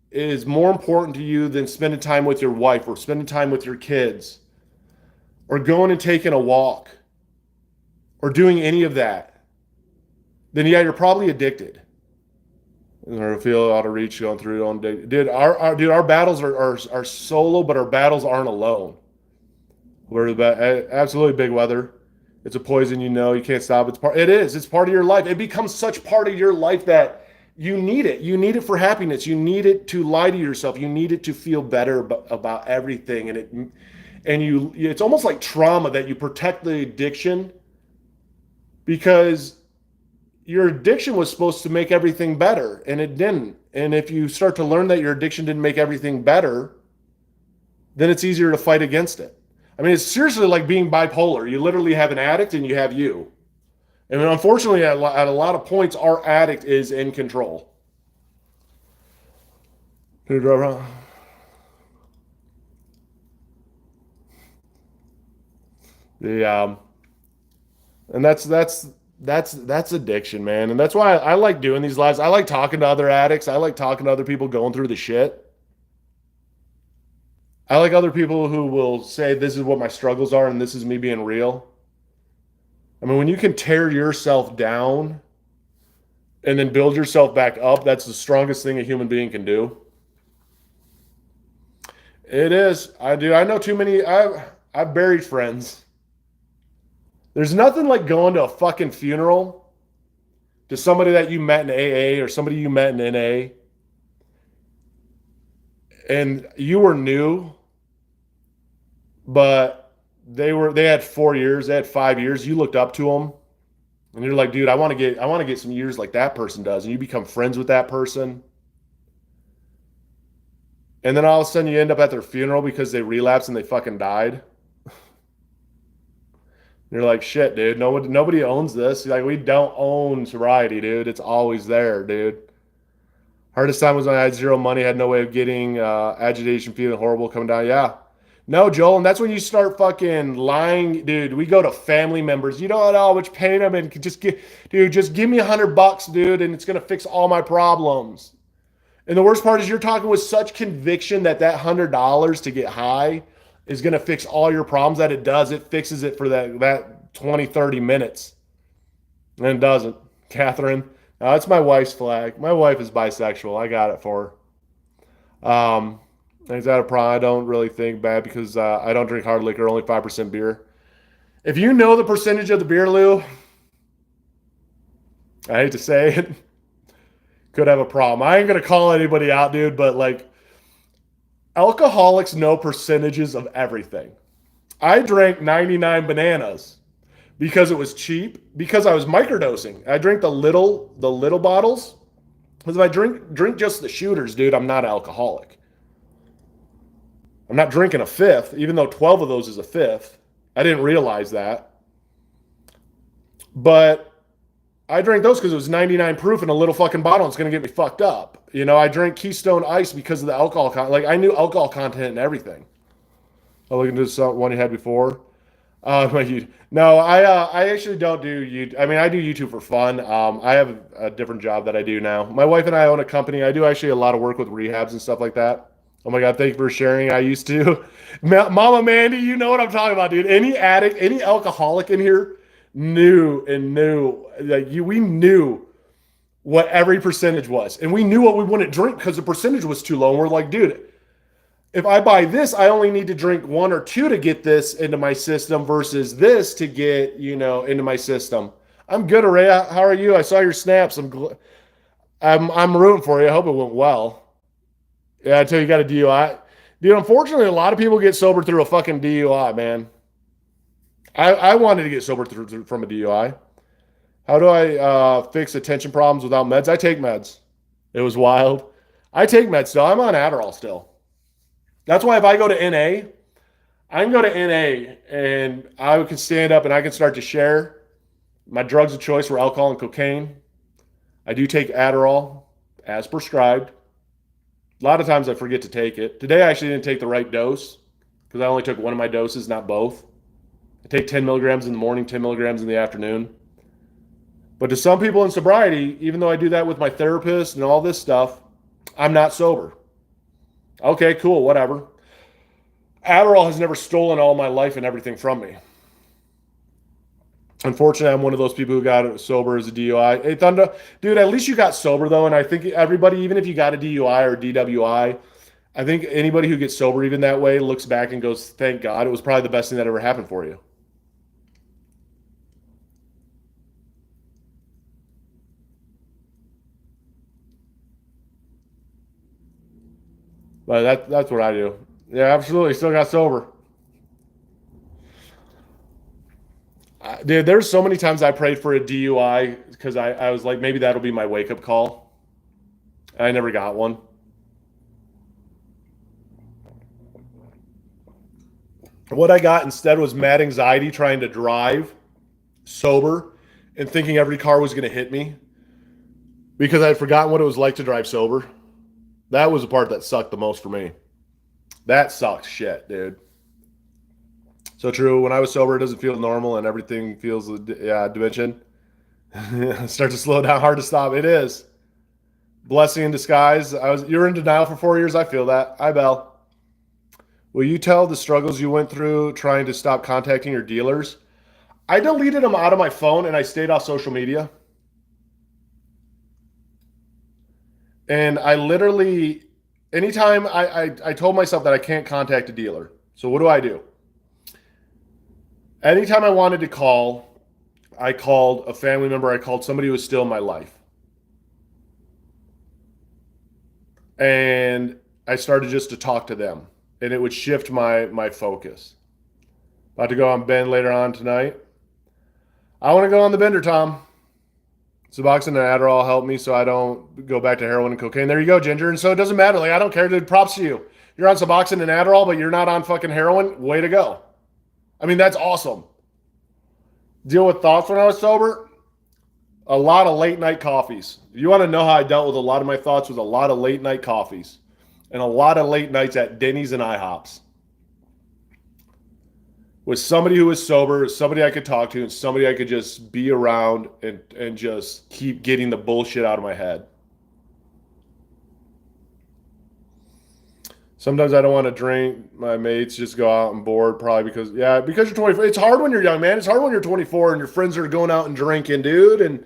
is more important to you than spending time with your wife or spending time with your kids or going and taking a walk or doing any of that, then yeah, you're probably addicted. Or feel out of reach going through it on day. Our battles are solo, but our battles aren't alone. We're absolutely big weather. It's a poison, you can't stop. It's part of your life. It becomes such part of your life that you need it. You need it for happiness. You need it to lie to yourself. You need it to feel better about everything. It's almost like trauma that you protect the addiction because your addiction was supposed to make everything better and it didn't. And if you start to learn that your addiction didn't make everything better, then it's easier to fight against it. I mean, it's seriously like being bipolar. You literally have an addict and you have you. And unfortunately, at a lot of points, our addict is in control. And that's addiction, man. And that's why I like doing these lives. I like talking to other addicts. I like talking to other people going through the shit. I like other people who will say, this is what my struggles are and this is me being real. I mean, when you can tear yourself down and then build yourself back up, that's the strongest thing a human being can do. It is. I do. I know too many. I've buried friends. There's nothing like going to a fucking funeral to somebody that you met in AA or somebody you met in NA and you were new, but they had 4 years, they had 5 years. You looked up to them, and you're like, dude, I want to get some years like that person does, and you become friends with that person, and then all of a sudden you end up at their funeral because they relapsed and they fucking died. You're like, shit, dude. Nobody owns this. Like, we don't own sobriety, dude. It's always there, dude. Hardest time was when I had zero money, had no way of getting agitation, feeling horrible, coming down. Yeah. No, Joel, and that's when you start fucking lying, dude. We go to family members. You don't know how much pain I'm in. Just give me $100, dude, and it's gonna fix all my problems. And the worst part is you're talking with such conviction that $100 to get high is gonna fix all your problems. That it does. It fixes it for that 20, 30 minutes, and it doesn't. Catherine, that's my wife's flag. My wife is bisexual. I got it for her. Is that a problem? I don't really think bad because I don't drink hard liquor, only 5% beer. If you know the percentage of the beer, Lou, I hate to say it, could have a problem. I ain't going to call anybody out, dude, but like alcoholics know percentages of everything. I drank 99 bananas because it was cheap, because I was microdosing. I drank the little bottles. Because if I drink just the shooters, dude, I'm not an alcoholic. I'm not drinking a fifth, even though 12 of those is a fifth. I didn't realize that. But I drank those because it was 99 proof in a little fucking bottle. It's going to get me fucked up. You know, I drank Keystone Ice because of the alcohol content. Like, I knew alcohol content and everything. Oh, look at this one you had before. No, I actually don't do YouTube. I mean, I do YouTube for fun. I have a different job that I do now. My wife and I own a company. I do actually a lot of work with rehabs and stuff like that. Oh my God, thank you for sharing. I used to. Mama Mandy, you know what I'm talking about, dude. Any addict, any alcoholic in here knew. Like we knew what every percentage was. And we knew what we wouldn't drink because the percentage was too low. And we're like, dude, if I buy this, I only need to drink one or two to get this into my system versus this to get, into my system. I'm good, Araya. How are you? I saw your snaps. I'm rooting for you. I hope it went well. Yeah, until you got a DUI. Dude, unfortunately, a lot of people get sober through a fucking DUI, man. I wanted to get sober from a DUI. How do I fix attention problems without meds? I take meds. It was wild. I take meds still. I'm on Adderall still. That's why if I go to NA, I can go to NA and I can stand up and I can start to share. My drugs of choice were alcohol and cocaine. I do take Adderall as prescribed. A lot of times I forget to take it. Today I actually didn't take the right dose because I only took one of my doses, not both. I take 10 milligrams in the morning, 10 milligrams in the afternoon. But to some people in sobriety, even though I do that with my therapist and all this stuff, I'm not sober. Okay, cool, whatever. Adderall has never stolen all my life and everything from me. Unfortunately, I'm one of those people who got sober as a DUI. Hey, Thunder, dude, at least you got sober, though, and I think everybody, even if you got a DUI or DWI, I think anybody who gets sober even that way looks back and goes, thank God, it was probably the best thing that ever happened for you. But that's what I do. Yeah, absolutely. Still got sober. Dude, there's so many times I prayed for a DUI because I was like, maybe that'll be my wake-up call. I never got one. What I got instead was mad anxiety trying to drive sober and thinking every car was going to hit me because I had forgotten what it was like to drive sober. That was the part that sucked the most for me. That sucks shit, dude. So true. When I was sober, it doesn't feel normal and everything feels, dimension. Start to slow down, hard to stop. It is. Blessing in disguise. You're in denial for 4 years. I feel that. Hi, Belle. Will you tell the struggles you went through trying to stop contacting your dealers? I deleted them out of my phone and I stayed off social media. And I literally, anytime I told myself that I can't contact a dealer. So what do? Anytime I wanted to call, I called a family member. I called somebody who was still in my life. And I started just to talk to them. And it would shift my focus. About to go on bend later on tonight. I want to go on the bender, Tom. Suboxone and Adderall help me so I don't go back to heroin and cocaine. There you go, Ginger. And so it doesn't matter. Like, I don't care, dude. Props to you. You're on Suboxone and Adderall, but you're not on fucking heroin. Way to go. I mean, that's awesome. Deal with thoughts when I was sober? A lot of late night coffees. You want to know how I dealt with a lot of my thoughts? With a lot of late night coffees. And a lot of late nights at Denny's and IHOPs. With somebody who was sober, somebody I could talk to, and somebody I could just be around and just keep getting the bullshit out of my head. Sometimes I don't want to drink. My mates just go out and bored, probably because you're 24. It's hard when you're young, man. It's hard when you're 24 and your friends are going out and drinking, dude. And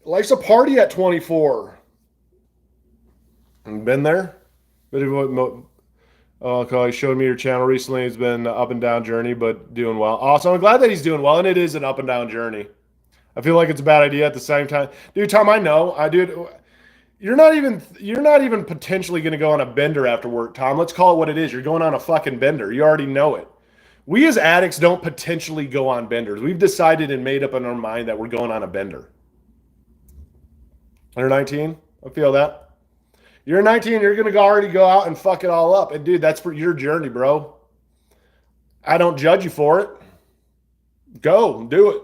life's a party at 24. Been there? Okay, he showed me your channel recently. It's been an up and down journey, but doing well. Awesome. I'm glad that he's doing well, and it is an up and down journey. I feel like it's a bad idea at the same time. Dude, Tom, I know. You're not even potentially going to go on a bender after work, Tom. Let's call it what it is. You're going on a fucking bender. You already know it. We as addicts don't potentially go on benders. We've decided and made up in our mind that we're going on a bender. Under 19? I feel that. You're 19, you're going to already go out and fuck it all up. And dude, that's for your journey, bro. I don't judge you for it. Go do it.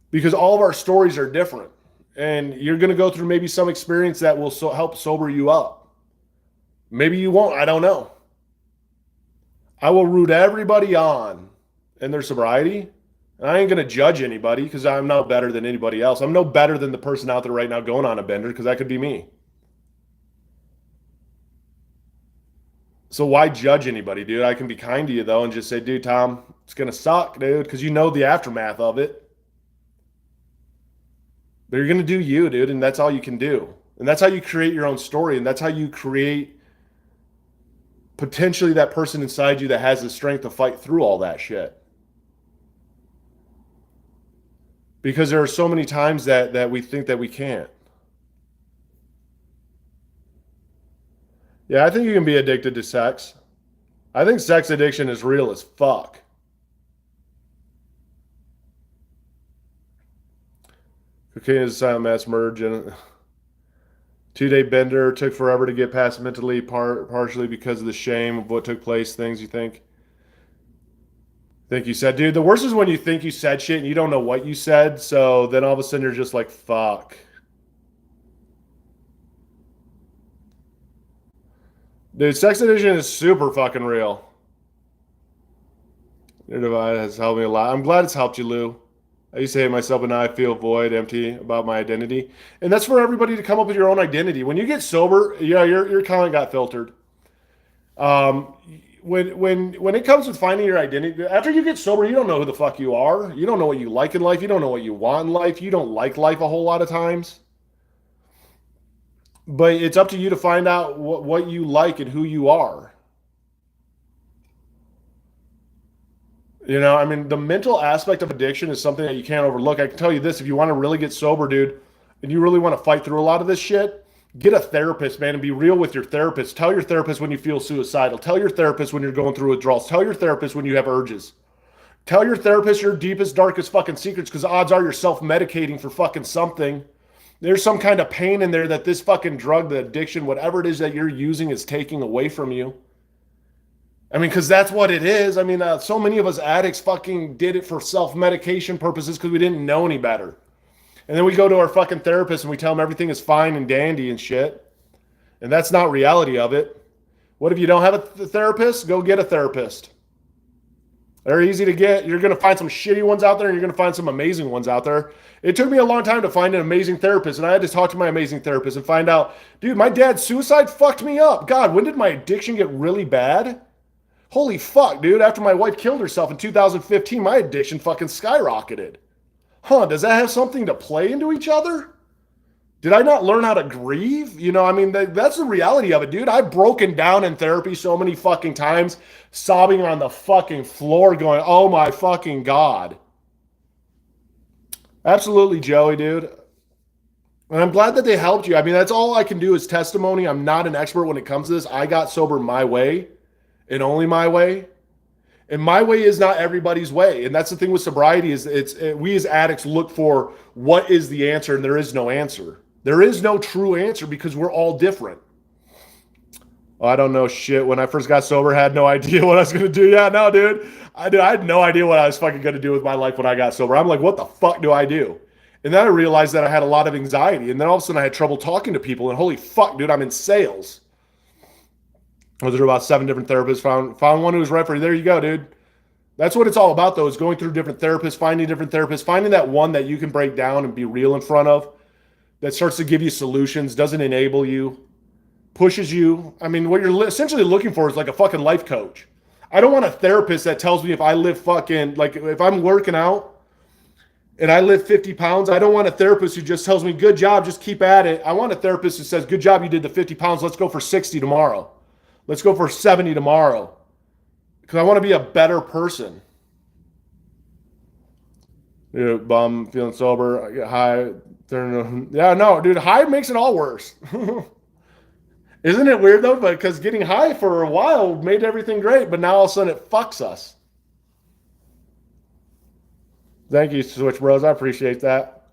Because all of our stories are different. And you're going to go through maybe some experience that will help sober you up. Maybe you won't. I don't know. I will root everybody on in their sobriety. And I ain't going to judge anybody because I'm no better than anybody else. I'm no better than the person out there right now going on a bender because that could be me. So why judge anybody, dude? I can be kind to you, though, and just say, dude, Tom, it's going to suck, dude, because you know the aftermath of it. But you're going to do you, dude, and that's all you can do. And that's how you create your own story, and that's how you create potentially that person inside you that has the strength to fight through all that shit. Because there are so many times that we think that we can't. Yeah, I think you can be addicted to sex. I think sex addiction is real as fuck. Cocaine is a silent mass merge and 2-day bender took forever to get past mentally, partially because of the shame of what took place. Things you think you said, dude. The worst is when you think you said shit and you don't know what you said. So then all of a sudden you're just like, fuck. Dude, sex addiction is super fucking real. Your divide has helped me a lot. I'm glad it's helped you, Lou. I used to hate myself, but now I feel void, empty about my identity. And that's for everybody to come up with your own identity. When you get sober, yeah, your comment got filtered. When it comes to finding your identity, after you get sober, you don't know who the fuck you are. You don't know what you like in life. You don't know what you want in life. You don't like life a whole lot of times. But it's up to you to find out what you like and who you are. You know, I mean, the mental aspect of addiction is something that you can't overlook. I can tell you this, if you want to really get sober, dude, and you really want to fight through a lot of this shit, get a therapist, man, and be real with your therapist. Tell your therapist when you feel suicidal. Tell your therapist when you're going through withdrawals. Tell your therapist when you have urges. Tell your therapist your deepest, darkest fucking secrets, because odds are you're self-medicating for fucking something. There's some kind of pain in there that this fucking drug, the addiction, whatever it is that you're using is taking away from you. I mean, because that's what it is. I mean, so many of us addicts fucking did it for self-medication purposes because we didn't know any better. And then we go to our fucking therapist and we tell them everything is fine and dandy and shit. And that's not reality of it. What if you don't have a therapist? Go get a therapist. They're easy to get. You're going to find some shitty ones out there and you're going to find some amazing ones out there. It took me a long time to find an amazing therapist, and I had to talk to my amazing therapist and find out, dude, my dad's suicide fucked me up. God, when did my addiction get really bad? Holy fuck, dude. After my wife killed herself in 2015, my addiction fucking skyrocketed. Huh, does that have something to play into each other? Did I not learn how to grieve? You know, I mean, that's the reality of it, dude. I've broken down in therapy so many fucking times, sobbing on the fucking floor going, oh my fucking God. Absolutely, Joey, dude. And I'm glad that they helped you. I mean, that's all I can do is testimony. I'm not an expert when it comes to this. I got sober my way and only my way. And my way is not everybody's way. And that's the thing with sobriety is we as addicts look for what is the answer, and there is no answer. There is no true answer because we're all different. Oh, I don't know shit. When I first got sober, I had no idea what I was going to do. Yeah, no, dude. I had no idea what I was fucking going to do with my life when I got sober. I'm like, what the fuck do I do? And then I realized that I had a lot of anxiety. And then all of a sudden I had trouble talking to people. And holy fuck, dude, I'm in sales. I was through about 7 different therapists. Found one who was right for you. There you go, dude. That's what it's all about, though, is going through different therapists, finding that one that you can break down and be real in front of, that starts to give you solutions, doesn't enable you, pushes you. I mean, what you're essentially looking for is like a fucking life coach. I don't want a therapist that tells me if I live fucking, like if I'm working out and I live 50 pounds, I don't want a therapist who just tells me, good job, just keep at it. I want a therapist who says, good job, you did the 50 pounds. Let's go for 60 tomorrow. Let's go for 70 tomorrow. Because I want to be a better person. Dude, bum, feeling sober, I get high. Yeah, no, dude, high makes it all worse. Isn't it weird, though? Because getting high for a while made everything great, but now all of a sudden it fucks us. Thank you, Switch Bros. I appreciate that.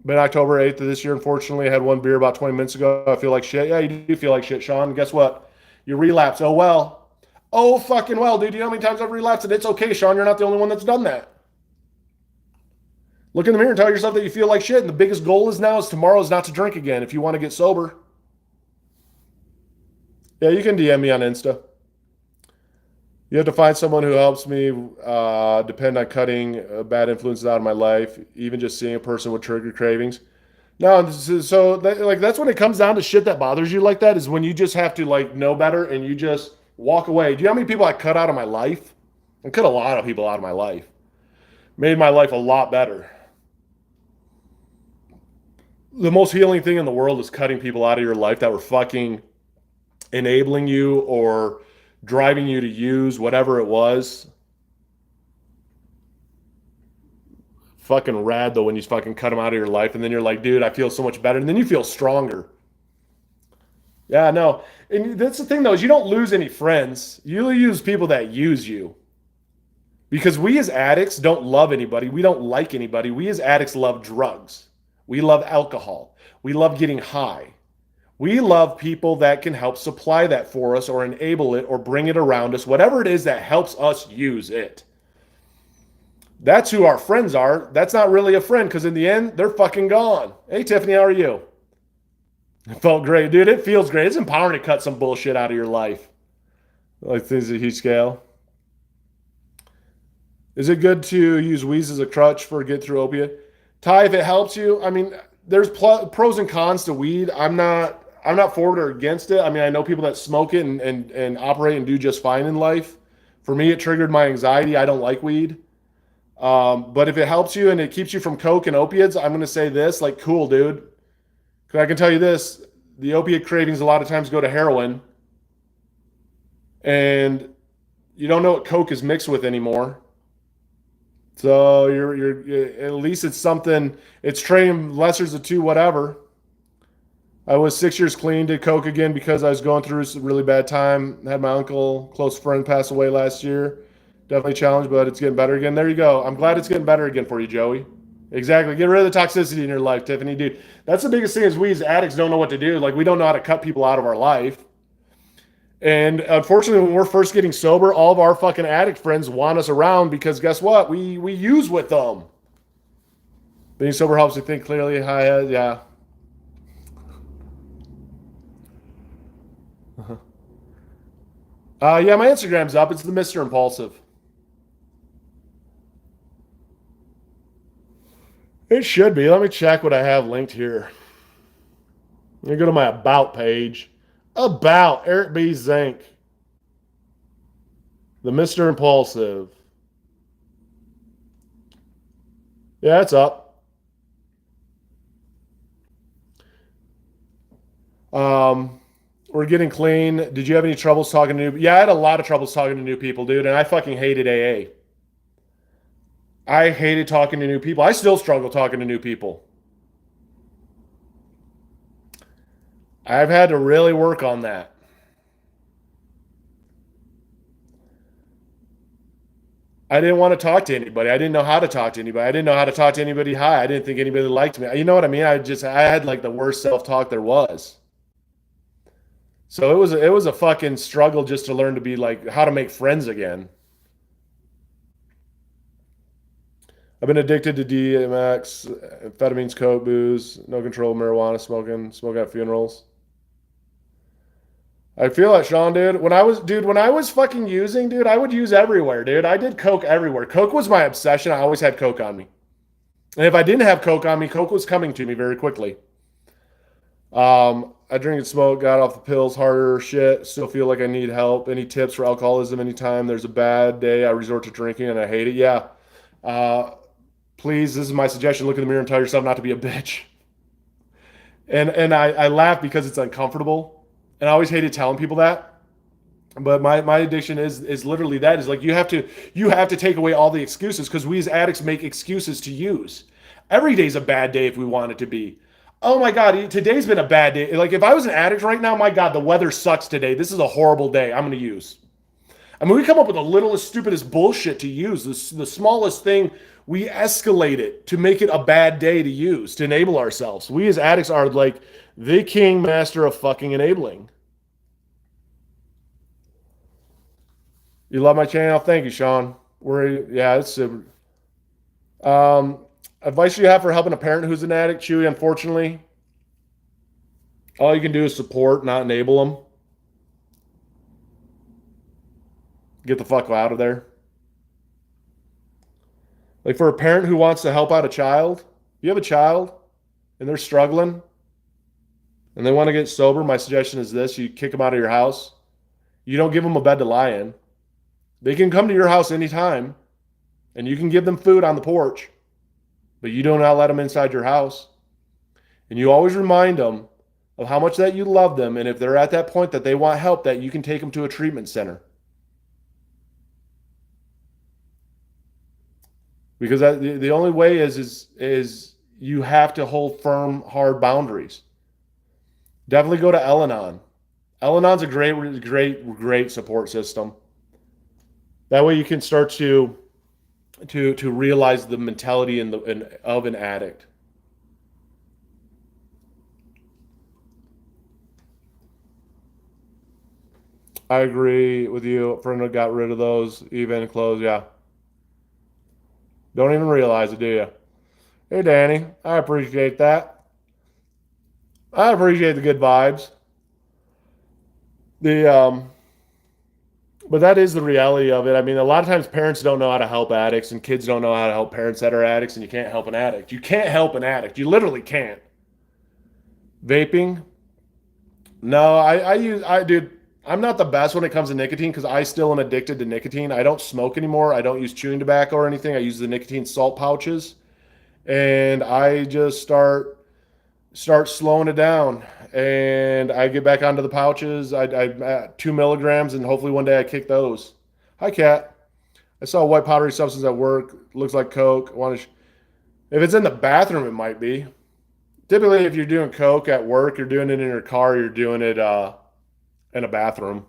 Been October 8th of this year, unfortunately. I had one beer about 20 minutes ago. I feel like shit. Yeah, you do feel like shit, Sean. Guess what? You relapse. Oh, well. Oh, fucking well, dude. You know how many times I've relapsed? And it's okay, Sean. You're not the only one that's done that. Look in the mirror and tell yourself that you feel like shit. And the biggest goal is now is tomorrow is not to drink again if you want to get sober. Yeah, you can DM me on Insta. You have to find someone who helps me depend on cutting bad influences out of my life. Even just seeing a person with trigger cravings. No, so that, like that's when it comes down to shit that bothers you like that is when you just have to like know better and you just walk away. Do you know how many people I cut out of my life? I cut a lot of people out of my life. Made my life a lot better. The most healing thing in the world is cutting people out of your life that were fucking enabling you or driving you to use whatever it was. Fucking rad though when you fucking cut them out of your life and then you're like, dude, I feel so much better. And then you feel stronger. Yeah, no. And that's the thing though, is you don't lose any friends. You lose people that use you. Because we as addicts don't love anybody. We don't like anybody. We as addicts love drugs. We love alcohol. We love getting high. We love people that can help supply that for us or enable it or bring it around us, whatever it is that helps us use it. That's who our friends are. That's not really a friend because in the end, they're fucking gone. Hey, Tiffany, how are you? It felt great, dude. It feels great. It's empowering to cut some bullshit out of your life. Like things at a huge scale. Is it good to use Wheeze as a crutch for get through opiate? Ty, if it helps you, I mean, there's pros and cons to weed. I'm not for it or against it. I mean, I know people that smoke it and operate and do just fine in life. For me, it triggered my anxiety. I don't like weed. But if it helps you and it keeps you from coke and opiates, I'm going to say this, like, cool, dude. Because I can tell you this, the opiate cravings a lot of times go to heroin. And you don't know what coke is mixed with anymore. So you're at least it's something. It's trading lessers of two, whatever. I was 6 years clean, did coke again because I was going through a really bad time. Had my uncle, close friend, pass away last year. Definitely challenged, but it's getting better again. There you go. I'm glad it's getting better again for you, Joey. Exactly. Get rid of the toxicity in your life, Tiffany. Dude, that's the biggest thing is we as addicts don't know what to do. Like we don't know how to cut people out of our life. And unfortunately, when we're first getting sober, all of our fucking addict friends want us around because guess what? We use with them. Being sober helps you think clearly. Hi, yeah. Yeah, my Instagram's up. It's the Mr. Impulsive. It should be. Let me check what I have linked here. Let me go to my About page. About Eric B. Zink, the Mr. Impulsive. Yeah, it's up. Um, we're getting clean. Did you have any troubles talking to new? Yeah, I had a lot of troubles talking to new people, dude, and I fucking hated AA. I hated talking to new people. I still struggle talking to new people. I've had to really work on that. I didn't want to talk to anybody. I didn't know how to talk to anybody. I didn't know how to talk to anybody high. I didn't think anybody liked me. You know what I mean? I had like the worst self-talk there was. So it was a fucking struggle just to learn to be like how to make friends again. I've been addicted to DMX, amphetamines, coke, booze, no control, marijuana, smoking at funerals. I feel like Sean, dude. When I was fucking using, dude, I would use everywhere, dude. I did coke everywhere. Coke was my obsession. I always had coke on me. And if I didn't have coke on me, coke was coming to me very quickly. I drink and smoke, got off the pills, harder shit. Still feel like I need help. Any tips for alcoholism? Anytime there's a bad day, I resort to drinking and I hate it. Yeah. Uh, Please, this is my suggestion. Look in the mirror and tell yourself not to be a bitch. And I laugh because it's uncomfortable. And I always hated telling people that. But my addiction is literally that is like you have to take away all the excuses because we as addicts make excuses to use. Every day's a bad day if we want it to be. Oh my God, today's been a bad day. Like if I was an addict right now, my God, the weather sucks today. This is a horrible day. I'm gonna use. I mean, we come up with the littlest, stupidest bullshit to use. The smallest thing, we escalate it to make it a bad day to use, to enable ourselves. We as addicts are like the king master of fucking enabling. You love my channel? Thank you, Sean. Yeah, it's super. Advice you have for helping a parent who's an addict, Chewy, unfortunately, all you can do is support, not enable them. Get the fuck out of there. Like for a parent who wants to help out a child, you have a child and they're struggling and they want to get sober, my suggestion is this: you kick them out of your house. You don't give them a bed to lie in. They can come to your house anytime and you can give them food on the porch, but you do not let them inside your house. And you always remind them of how much that you love them. And if they're at that point that they want help, that you can take them to a treatment center. Because the only way is you have to hold firm, hard boundaries. Definitely go to Al-Anon. Al-Anon's a great support system. That way you can start to realize the mentality of an addict. I agree with you. Friend got rid of those even clothes. Yeah, don't even realize it, do you? Hey, Danny, I appreciate that. I appreciate the good vibes. The But that is the reality of it. I mean, a lot of times parents don't know how to help addicts, and kids don't know how to help parents that are addicts, and you can't help an addict. You can't help an addict. You literally can't. Vaping? No, dude, I'm not the best when it comes to nicotine because I still am addicted to nicotine. I don't smoke anymore. I don't use chewing tobacco or anything. I use the nicotine salt pouches, and I just start slowing it down, and I get back onto the pouches. I'm at 2 milligrams, and hopefully one day I kick those. Hi, Kat. I saw a white powdery substance at work. Looks like Coke. If it's in the bathroom, it might be. Typically, if you're doing Coke at work, you're doing it in your car. You're doing it in a bathroom.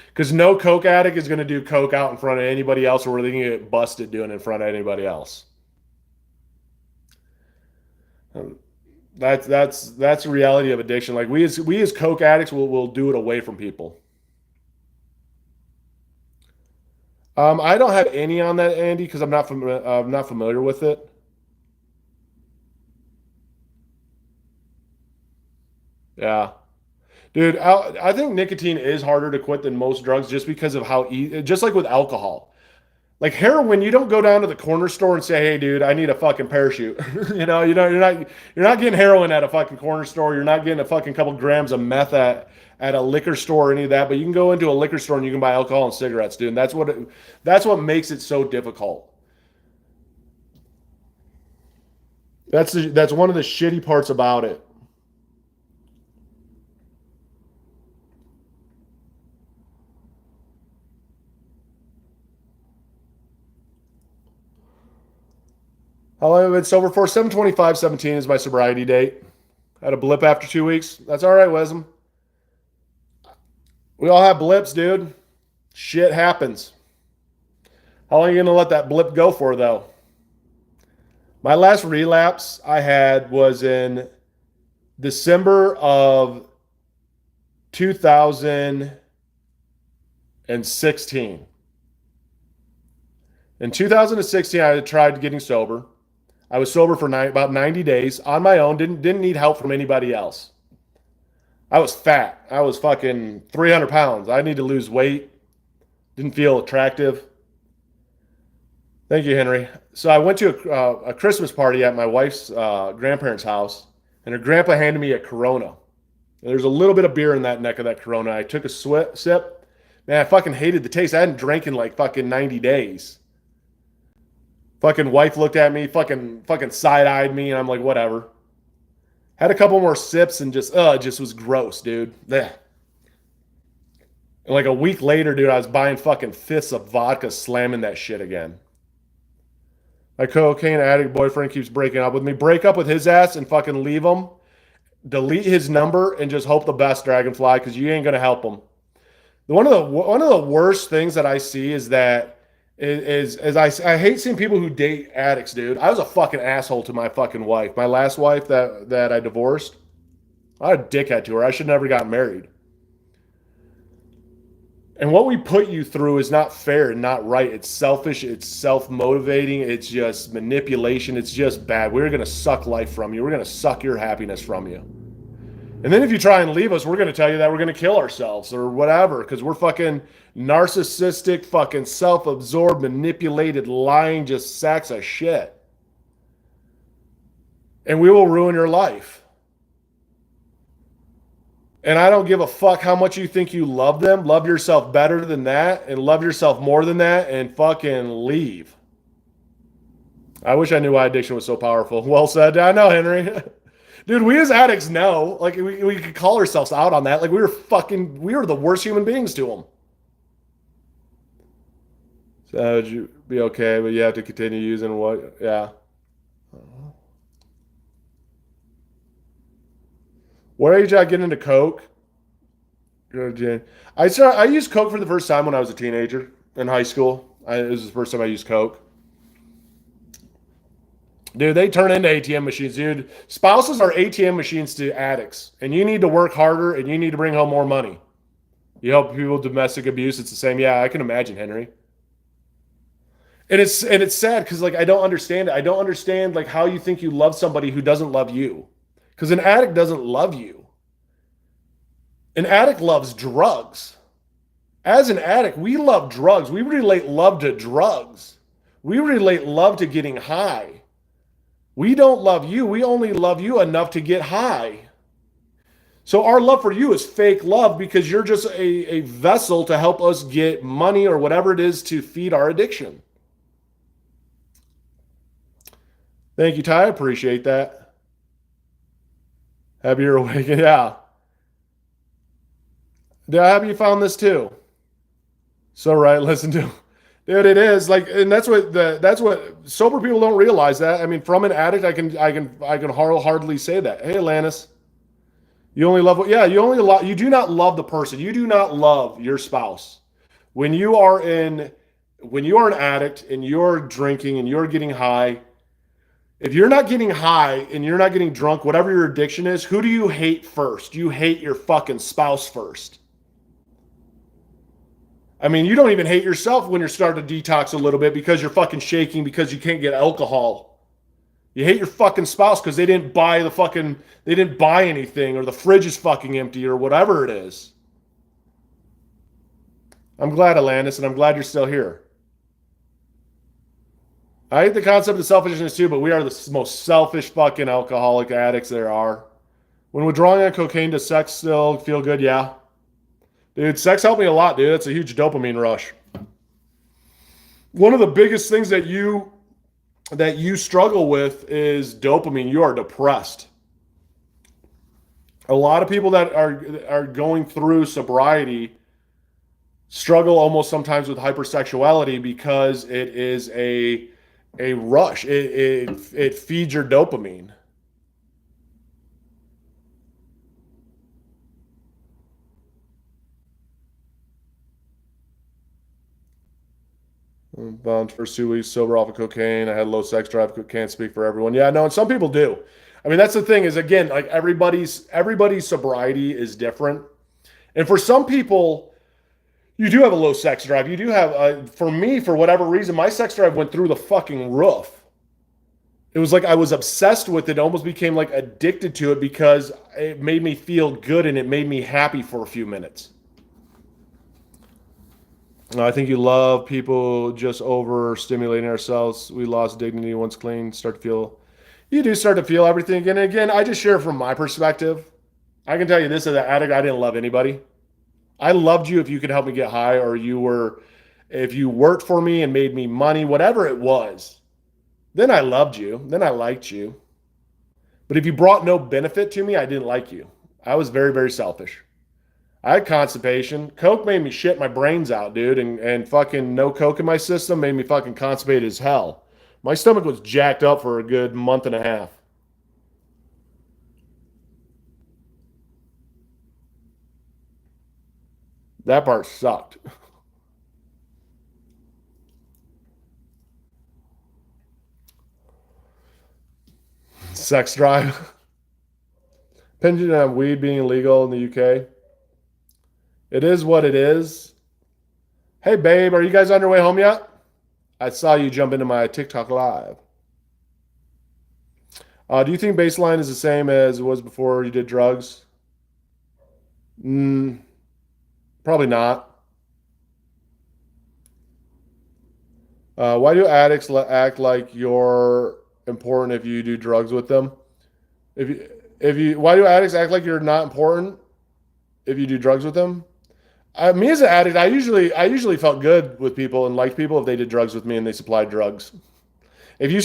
Because no Coke addict is going to do Coke out in front of anybody else, or they're going to get busted doing it in front of anybody else. That's the reality of addiction. Like we as Coke addicts will do it away from people. I don't have any on that, Andy, because I'm not familiar with it. Yeah, dude, I think nicotine is harder to quit than most drugs just because of how just like with alcohol. Like heroin, you don't go down to the corner store and say, "Hey, dude, I need a fucking parachute." You're not getting heroin at a fucking corner store. You're not getting a fucking couple grams of meth at a liquor store or any of that. But you can go into a liquor store and you can buy alcohol and cigarettes, dude. And that's what makes it so difficult. That's one of the shitty parts about it. How long have I been sober for? 7/25/17 is my sobriety date. I had a blip after 2 weeks. That's all right, Wisdom. We all have blips, dude. Shit happens. How long are you gonna let that blip go for, though? My last relapse I had was in December of 2016. In 2016, I had tried getting sober. I was sober for about 90 days on my own. Didn't need help from anybody else. I was fat. I was fucking 300 pounds. I need to lose weight. Didn't feel attractive. Thank you, Henry. So I went to a Christmas party at my wife's grandparents' house, and her grandpa handed me a Corona. And there's a little bit of beer in that neck of that Corona. I took a sip. Man, I fucking hated the taste. I hadn't drank in like fucking 90 days. Fucking wife looked at me, fucking side-eyed me, and I'm like, whatever. Had a couple more sips and just was gross, dude. Blech. And like a week later, dude, I was buying fucking fifths of vodka, slamming that shit again. My cocaine addict boyfriend keeps breaking up with me. Break up with his ass and fucking leave him. Delete his number and just hope the best, Dragonfly, because you ain't gonna help him. One of the worst things that I see is that I hate seeing people who date addicts, dude. I was a fucking asshole to my fucking wife. My last wife that I divorced, I had a dickhead to her. I should never got married. And what we put you through is not fair and not right. It's selfish. It's self motivating. It's just manipulation. It's just bad. We're going to suck life from you. We're going to suck your happiness from you. And then if you try and leave us, we're going to tell you that we're going to kill ourselves or whatever because we're fucking narcissistic, fucking self absorbed, manipulated, lying, just sacks of shit. And we will ruin your life. And I don't give a fuck how much you think you love them. Love yourself better than that and love yourself more than that and fucking leave. I wish I knew why addiction was so powerful. Well said. I know, Henry. Dude, we as addicts know. Like, we could call ourselves out on that. Like, we were the worst human beings to them. So would you be okay, but you have to continue using what? Yeah. Where are you at getting into Coke? I used Coke for the first time when I was a teenager in high school. It was the first time I used Coke. Dude, they turn into ATM machines, dude. Spouses are ATM machines to addicts, and you need to work harder and you need to bring home more money. You help people with domestic abuse, it's the same. Yeah, I can imagine, Henry. And it's sad because like I don't understand it. I don't understand like how you think you love somebody who doesn't love you. Because an addict doesn't love you. An addict loves drugs. As an addict, we love drugs. We relate love to drugs. We relate love to getting high. We don't love you. We only love you enough to get high. So our love for you is fake love because you're just a vessel to help us get money or whatever it is to feed our addiction. Thank you, Ty. I appreciate that. Happy you're awake. Yeah. Yeah, happy you found this too. So right, listen to, dude. It is like, and that's what sober people don't realize that. I mean, from an addict, I can hardly say that. Hey, Alanis, you only love what? Yeah, you only love. You do not love the person. You do not love your spouse. When you are in, when you are an addict and you're drinking and you're getting high, if you're not getting high and you're not getting drunk, whatever your addiction is, who do you hate first? You hate your fucking spouse first. I mean, you don't even hate yourself when you're starting to detox a little bit because you're fucking shaking because you can't get alcohol. You hate your fucking spouse because they didn't buy anything or the fridge is fucking empty or whatever it is. I'm glad, Alanis, and I'm glad you're still here. I hate the concept of selfishness too, but we are the most selfish fucking alcoholic addicts there are. When withdrawing on cocaine, does sex still feel good? Yeah. Dude, sex helped me a lot, dude. That's a huge dopamine rush. One of the biggest things that you struggle with is dopamine. You are depressed. A lot of people that are going through sobriety struggle almost sometimes with hypersexuality because it is a rush. It feeds your dopamine. Bound first 2 weeks sober off of cocaine. I had low sex drive. Can't speak for everyone. Yeah, no, and some people do. I mean, that's the thing is again, like everybody's sobriety is different, and for some people, you do have a low sex drive. You do have. For me, for whatever reason, my sex drive went through the fucking roof. It was like I was obsessed with it, almost became like addicted to it because it made me feel good and it made me happy for a few minutes. I think you love people just overstimulating ourselves. We lost dignity once clean. You do start to feel everything again. And again, I just share from my perspective. I can tell you this as an addict, I didn't love anybody. I loved you if you could help me get high or if you worked for me and made me money, whatever it was. Then I loved you. Then I liked you. But if you brought no benefit to me, I didn't like you. I was very, very selfish. I had constipation. Coke made me shit my brains out, dude. And fucking no Coke in my system made me fucking constipated as hell. My stomach was jacked up for a good month and a half. That part sucked. Sex drive. Pension on weed being illegal in the UK. It is what it is. Hey, babe, are you guys on your way home yet? I saw you jump into my TikTok live. Do you think baseline is the same as it was before you did drugs? Mm, probably not. Why do addicts act like you're important if you do drugs with them? Why do addicts act like you're not important if you do drugs with them? Me as an addict, I usually felt good with people and liked people if they did drugs with me and they supplied drugs. If you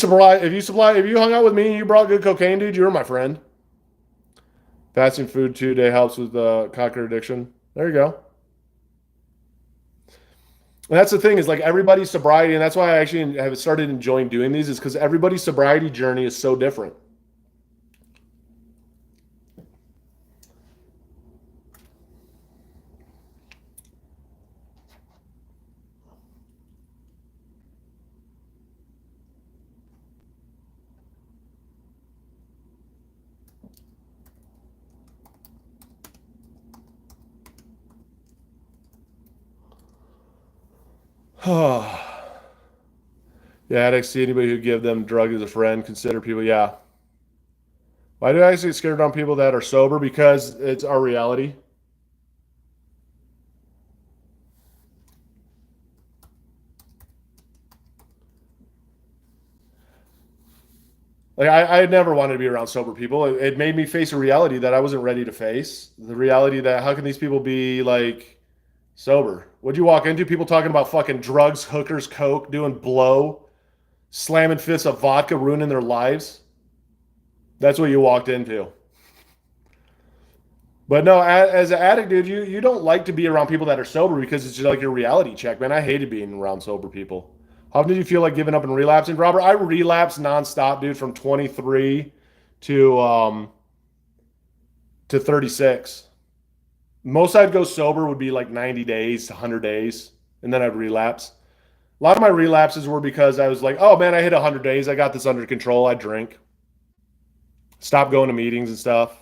hung out with me and you brought good cocaine, dude, you were my friend. Fasting food 2 day helps with conquer addiction. There you go. And that's the thing is like everybody's sobriety, and that's why I actually have started enjoying doing these, is because everybody's sobriety journey is so different. Yeah, addicts see anybody who give them drug as a friend, consider people. Yeah. Why do I get scared around people that are sober? Because it's our reality. Like I never wanted to be around sober people. It made me face a reality that I wasn't ready to face. The reality that how can these people be like sober? What'd you walk into? People talking about fucking drugs, hookers, coke, doing blow, slamming fists of vodka, ruining their lives. That's what you walked into. But no, as an addict, dude, you don't like to be around people that are sober because it's just like your reality check, man. I hated being around sober people. How did you feel like giving up and relapsing, Robert? I relapsed nonstop, dude, from 23 to 36. Most I'd go sober would be like 90 days, 100 days, and then I'd relapse. A lot of my relapses were because I was like, oh man, I hit 100 days. I got this under control. I drink. Stop going to meetings and stuff.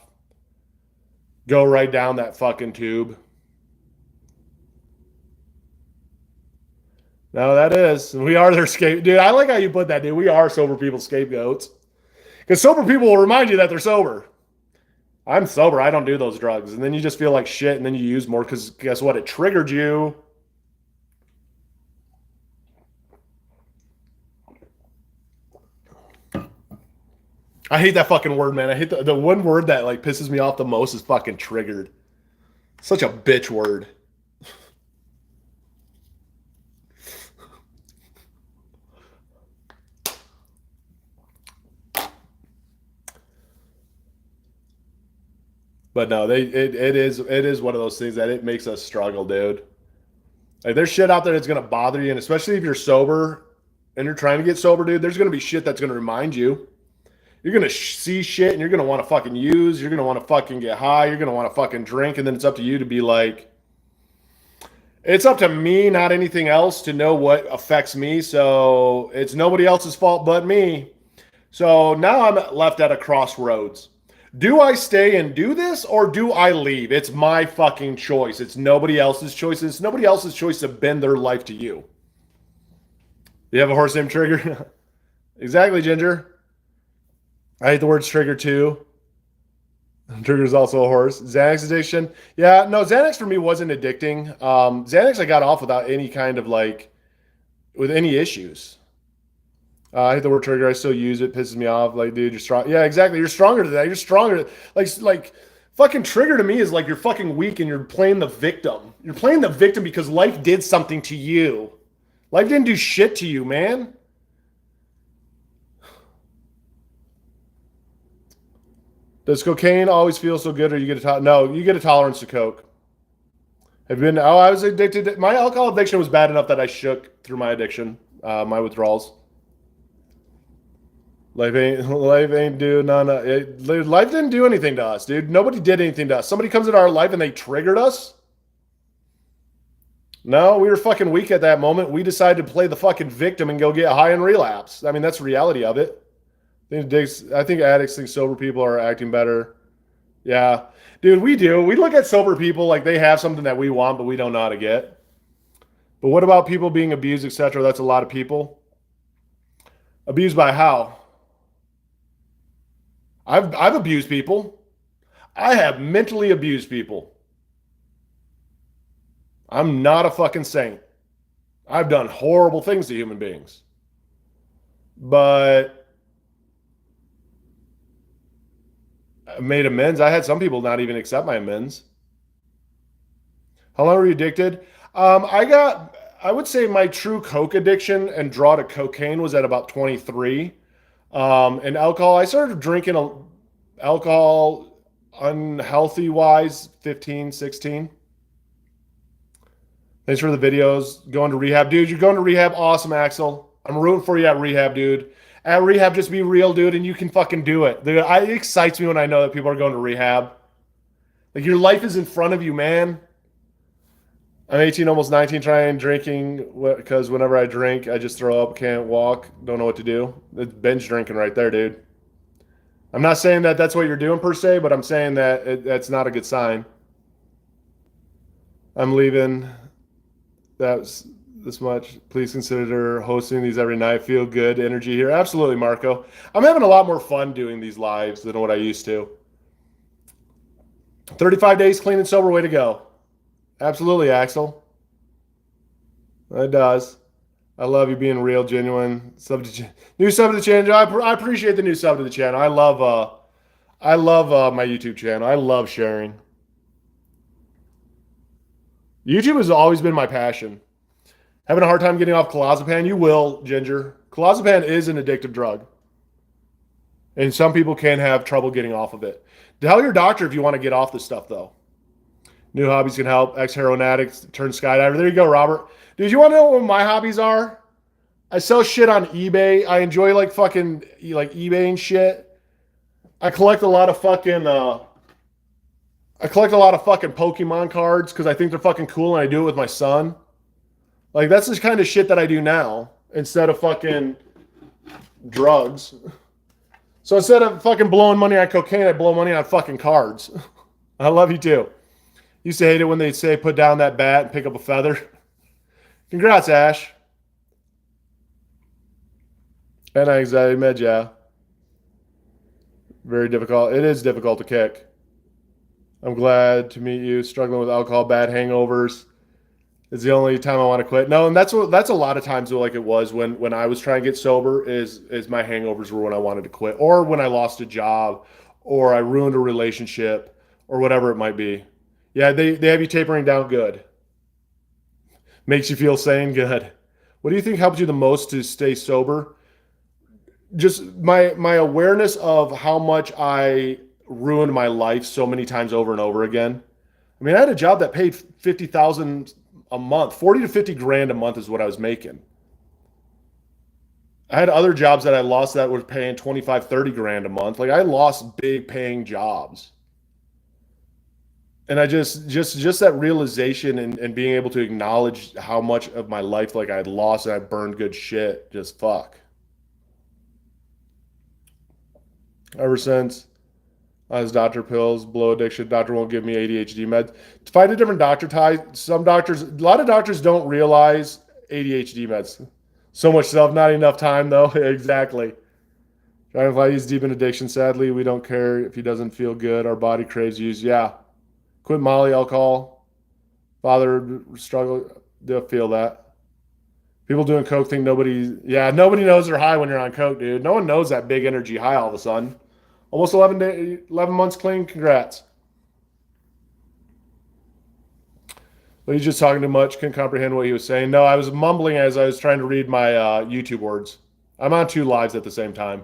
Go right down that fucking tube. No, that is. We are their scapegoat. Dude, I like how you put that, dude. We are sober people's scapegoats. Because sober people will remind you that they're sober. I'm sober. I don't do those drugs. And then you just feel like shit and then you use more because guess what? It triggered you. I hate that fucking word, man. I hate the one word that like pisses me off the most is fucking triggered. Such a bitch word. But no, it is one of those things that it makes us struggle, dude. Like there's shit out there that's gonna bother you, and especially if you're sober and you're trying to get sober, dude, there's gonna be shit that's gonna remind you. You're gonna see shit and you're gonna want to fucking use. You're gonna want to fucking get high. You're gonna want to fucking drink, and then it's up to you to be like, it's up to me, not anything else, to know what affects me. So it's nobody else's fault but me. So now I'm left at a crossroads. Do I stay and do this or do I leave? It's my fucking choice. It's nobody else's choice. It's nobody else's choice to bend their life to you. You have a horse named Trigger? Exactly, Ginger. I hate the words trigger too. Trigger's also a horse. Xanax addiction. Yeah, no, Xanax for me wasn't addicting. Xanax I got off without any kind of like, with any issues. I hate the word trigger. I still use it. Pisses me off. Like, dude, you're strong. Yeah, exactly. You're stronger than that. You're stronger. Like, fucking trigger to me is like you're fucking weak and you're playing the victim. You're playing the victim because life did something to you. Life didn't do shit to you, man. Does cocaine always feel so good, or you get no? You get a tolerance to coke. Have you been? Oh, I was addicted. My alcohol addiction was bad enough that I shook through my addiction, my withdrawals. Life ain't do none. Life didn't do anything to us, dude. Nobody did anything to us. Somebody comes into our life and they triggered us. No, we were fucking weak at that moment. We decided to play the fucking victim and go get high and relapse. I mean, that's the reality of it. I think addicts think sober people are acting better. Yeah, dude, we do. We look at sober people like they have something that we want, but we don't know how to get. But what about people being abused, etc.? That's a lot of people. Abused by how? I've abused people. I have mentally abused people. I'm not a fucking saint. I've done horrible things to human beings. But I made amends. I had some people not even accept my amends. How long were you addicted? I would say my true coke addiction and draw to cocaine was at about 23. And alcohol, I started drinking alcohol unhealthy wise 15, 16. Thanks for the videos. Going to rehab. Dude, you're going to rehab. Awesome, Axel. I'm rooting for you at rehab, dude. At rehab, just be real, dude, and you can fucking do it. Dude, it excites me when I know that people are going to rehab. Like, your life is in front of you, man. I'm 18, almost 19, trying drinking because whenever I drink, I just throw up, can't walk, don't know what to do. It's binge drinking right there, dude. I'm not saying that that's what you're doing per se, but I'm saying that that's not a good sign. I'm leaving. That's this much. Please consider hosting these every night. Feel good energy here. Absolutely, Marco. I'm having a lot more fun doing these lives than what I used to. 35 days clean and sober, way to go. Absolutely, Axel. It does. I love you being real, genuine. New sub to the channel. I appreciate the new sub to the channel. I love my YouTube channel. I love sharing. YouTube has always been my passion. Having a hard time getting off clozapam? You will, Ginger. Clozapam is an addictive drug. And some people can have trouble getting off of it. Tell your doctor if you want to get off this stuff, though. New hobbies can help. Ex-heroin addicts turn skydiver. There you go, Robert. Dude, you want to know what my hobbies are? I sell shit on eBay. I enjoy like fucking like eBay and shit. I collect a lot of fucking Pokemon cards because I think they're fucking cool and I do it with my son. Like, that's the kind of shit that I do now instead of fucking drugs. So instead of fucking blowing money on cocaine, I blow money on fucking cards. I love you too. Used to hate it when they say put down that bat and pick up a feather. Congrats, Ash. And anxiety med, yeah. Very difficult. It is difficult to kick. I'm glad to meet you. Struggling with alcohol, bad hangovers. It's the only time I want to quit. No, and that's a lot of times like it was when I was trying to get sober is my hangovers were when I wanted to quit, or when I lost a job, or I ruined a relationship, or whatever it might be. Yeah, they have you tapering down good. Makes you feel sane, good. What do you think helped you the most to stay sober? Just my awareness of how much I ruined my life so many times over and over again. I mean, I had a job that paid $50,000 a month, 40 to 50 grand a month is what I was making. I had other jobs that I lost that were paying 25, 30 grand a month. Like, I lost big paying jobs. And I just that realization and being able to acknowledge how much of my life like I had lost and I burned good shit, just fuck. Ever since I was doctor pills, blow addiction, doctor won't give me ADHD meds. To find a different doctor, Ty, a lot of doctors don't realize ADHD meds. So much stuff, not enough time though. Exactly. Trying to fly, he's deep in addiction. Sadly, we don't care if he doesn't feel good. Our body craves use. Yeah. Quit Molly, alcohol. Father struggle. They'll feel that. People doing coke think nobody knows they're high when you're on coke, dude. No one knows that big energy high all of a sudden. Almost 11 months clean. Congrats. But he's just talking too much. Couldn't comprehend what he was saying. No, I was mumbling as I was trying to read my YouTube words. I'm on 2 lives at the same time.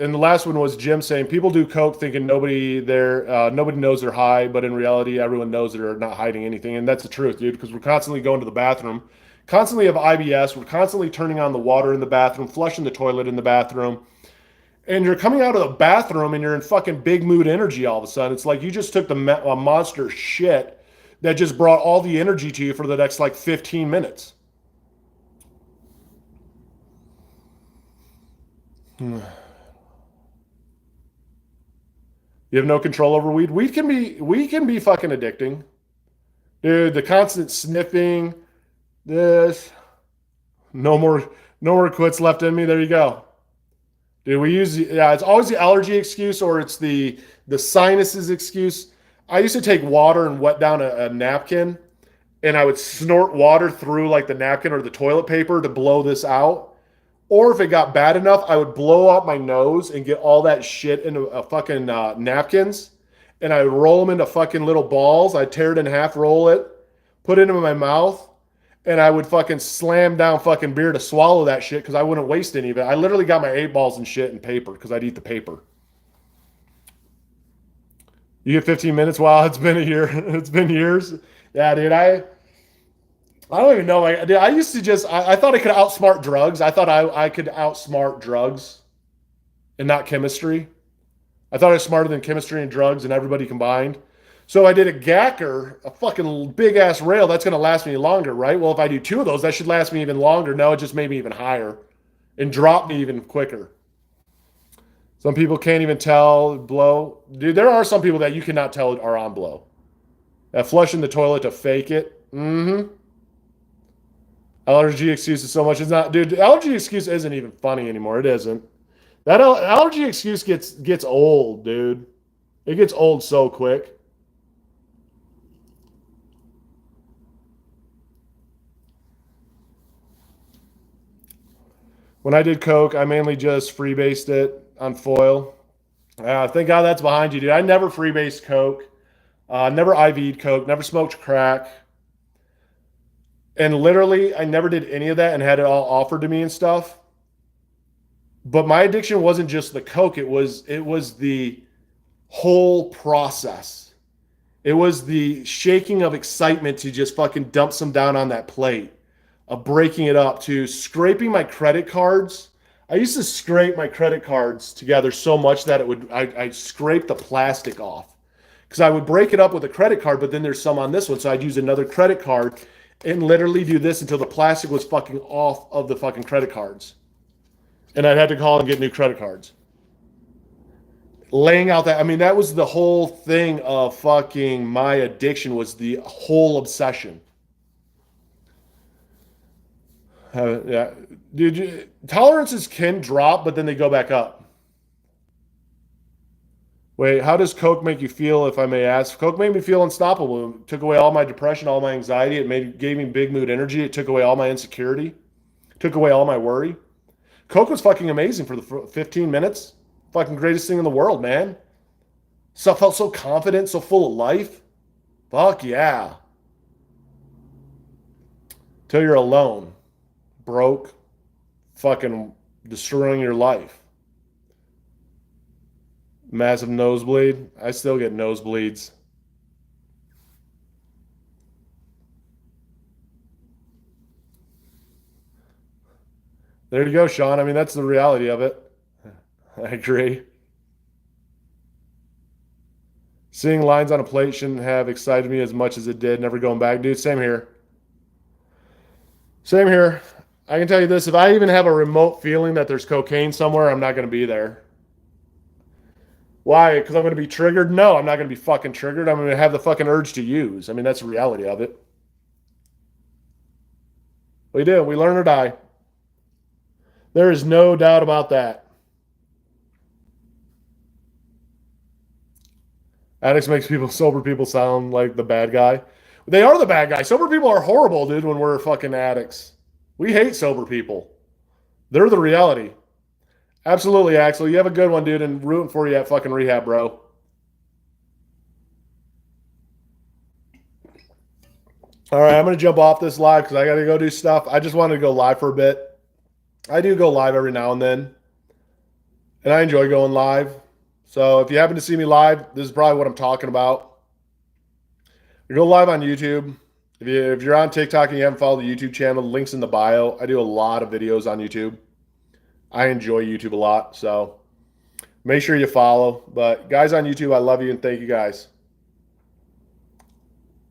And the last one was Jim saying people do coke thinking nobody knows they're high, but in reality, everyone knows they're not hiding anything. And that's the truth, dude, because we're constantly going to the bathroom, constantly have IBS. We're constantly turning on the water in the bathroom, flushing the toilet in the bathroom. And you're coming out of the bathroom and you're in fucking big mood energy all of a sudden. It's like you just took a monster shit that just brought all the energy to you for the next like 15 minutes. You have no control over weed. Weed can be fucking addicting. Dude, the constant sniffing, this, no more, no more quits left in me. There you go. Dude, yeah, it's always the allergy excuse or it's the sinuses excuse. I used to take water and wet down a napkin and I would snort water through like the napkin or the toilet paper to blow this out. Or if it got bad enough, I would blow out my nose and get all that shit into a fucking napkins, and I would roll them into fucking little balls. I'd tear it in half, roll it, put it into my mouth, and I would fucking slam down fucking beer to swallow that shit because I wouldn't waste any of it. I literally got my 8 balls and shit in paper because I'd eat the paper. You get 15 minutes? Wow, it's been a year. It's been years. Yeah, dude, I don't even know. Like, dude, I used to I thought I could outsmart drugs. I thought I could outsmart drugs and not chemistry. I thought I was smarter than chemistry and drugs and everybody combined. So I did a gacker, a fucking big ass rail. That's going to last me longer, right? Well, if I do two of those, that should last me even longer. No, it just made me even higher and dropped me even quicker. Some people can't even tell blow. Dude, there are some people that you cannot tell are on blow. That flushing the toilet to fake it. Mm-hmm. Allergy excuses so much. It's not, dude. The allergy excuse isn't even funny anymore. It isn't. That allergy excuse gets old, dude. It gets old so quick. When I did coke, I mainly just freebased it on foil. Thank God that's behind you, dude. I never freebased coke. Never IV'd coke. Never smoked crack. And literally, I never did any of that and had it all offered to me and stuff. But my addiction wasn't just the coke. It was the whole process. It was the shaking of excitement to just fucking dump some down on that plate, of breaking it up, to scraping my credit cards. I used to scrape my credit cards together so much that I'd scrape the plastic off because I would break it up with a credit card, but then there's some on this one, so I'd use another credit card and literally do this until the plastic was fucking off of the fucking credit cards, and I'd have to call and get new credit cards. Laying out that, I mean, that was the whole thing of fucking my addiction, was the whole obsession. Yeah, dude, tolerances can drop, but then they go back up. Wait, how does Coke make you feel, if I may ask? Coke made me feel unstoppable. It took away all my depression, all my anxiety. Gave me big mood energy. It took away all my insecurity. Took away all my worry. Coke was fucking amazing for the 15 minutes. Fucking greatest thing in the world, man. So I felt so confident, so full of life. Fuck yeah. Till you're alone, broke, fucking destroying your life. Massive nosebleed. I still get nosebleeds. There you go, Sean. I mean, that's the reality of it. I agree. Seeing lines on a plate shouldn't have excited me as much as it did. Never going back, dude. Same here. Same here. I can tell you this: if I even have a remote feeling that there's cocaine somewhere, I'm not going to be there. Why? Because I'm going to be triggered? No, I'm not going to be fucking triggered. I'm going to have the fucking urge to use. I mean, that's the reality of it. We do. We learn or die. There is no doubt about that. Addicts makes sober people sound like the bad guy. They are the bad guy. Sober people are horrible, dude, when we're fucking addicts. We hate sober people. They're the reality. Absolutely, Axel. You have a good one, dude, and rooting for you at fucking rehab, bro. All right, I'm going to jump off this live because I got to go do stuff. I just wanted to go live for a bit. I do go live every now and then, and I enjoy going live. So if you happen to see me live, this is probably what I'm talking about. You go live on YouTube. If you're on TikTok and you haven't followed the YouTube channel, the link's in the bio. I do a lot of videos on YouTube. I enjoy YouTube a lot, so make sure you follow. But guys on YouTube, I love you and thank you guys.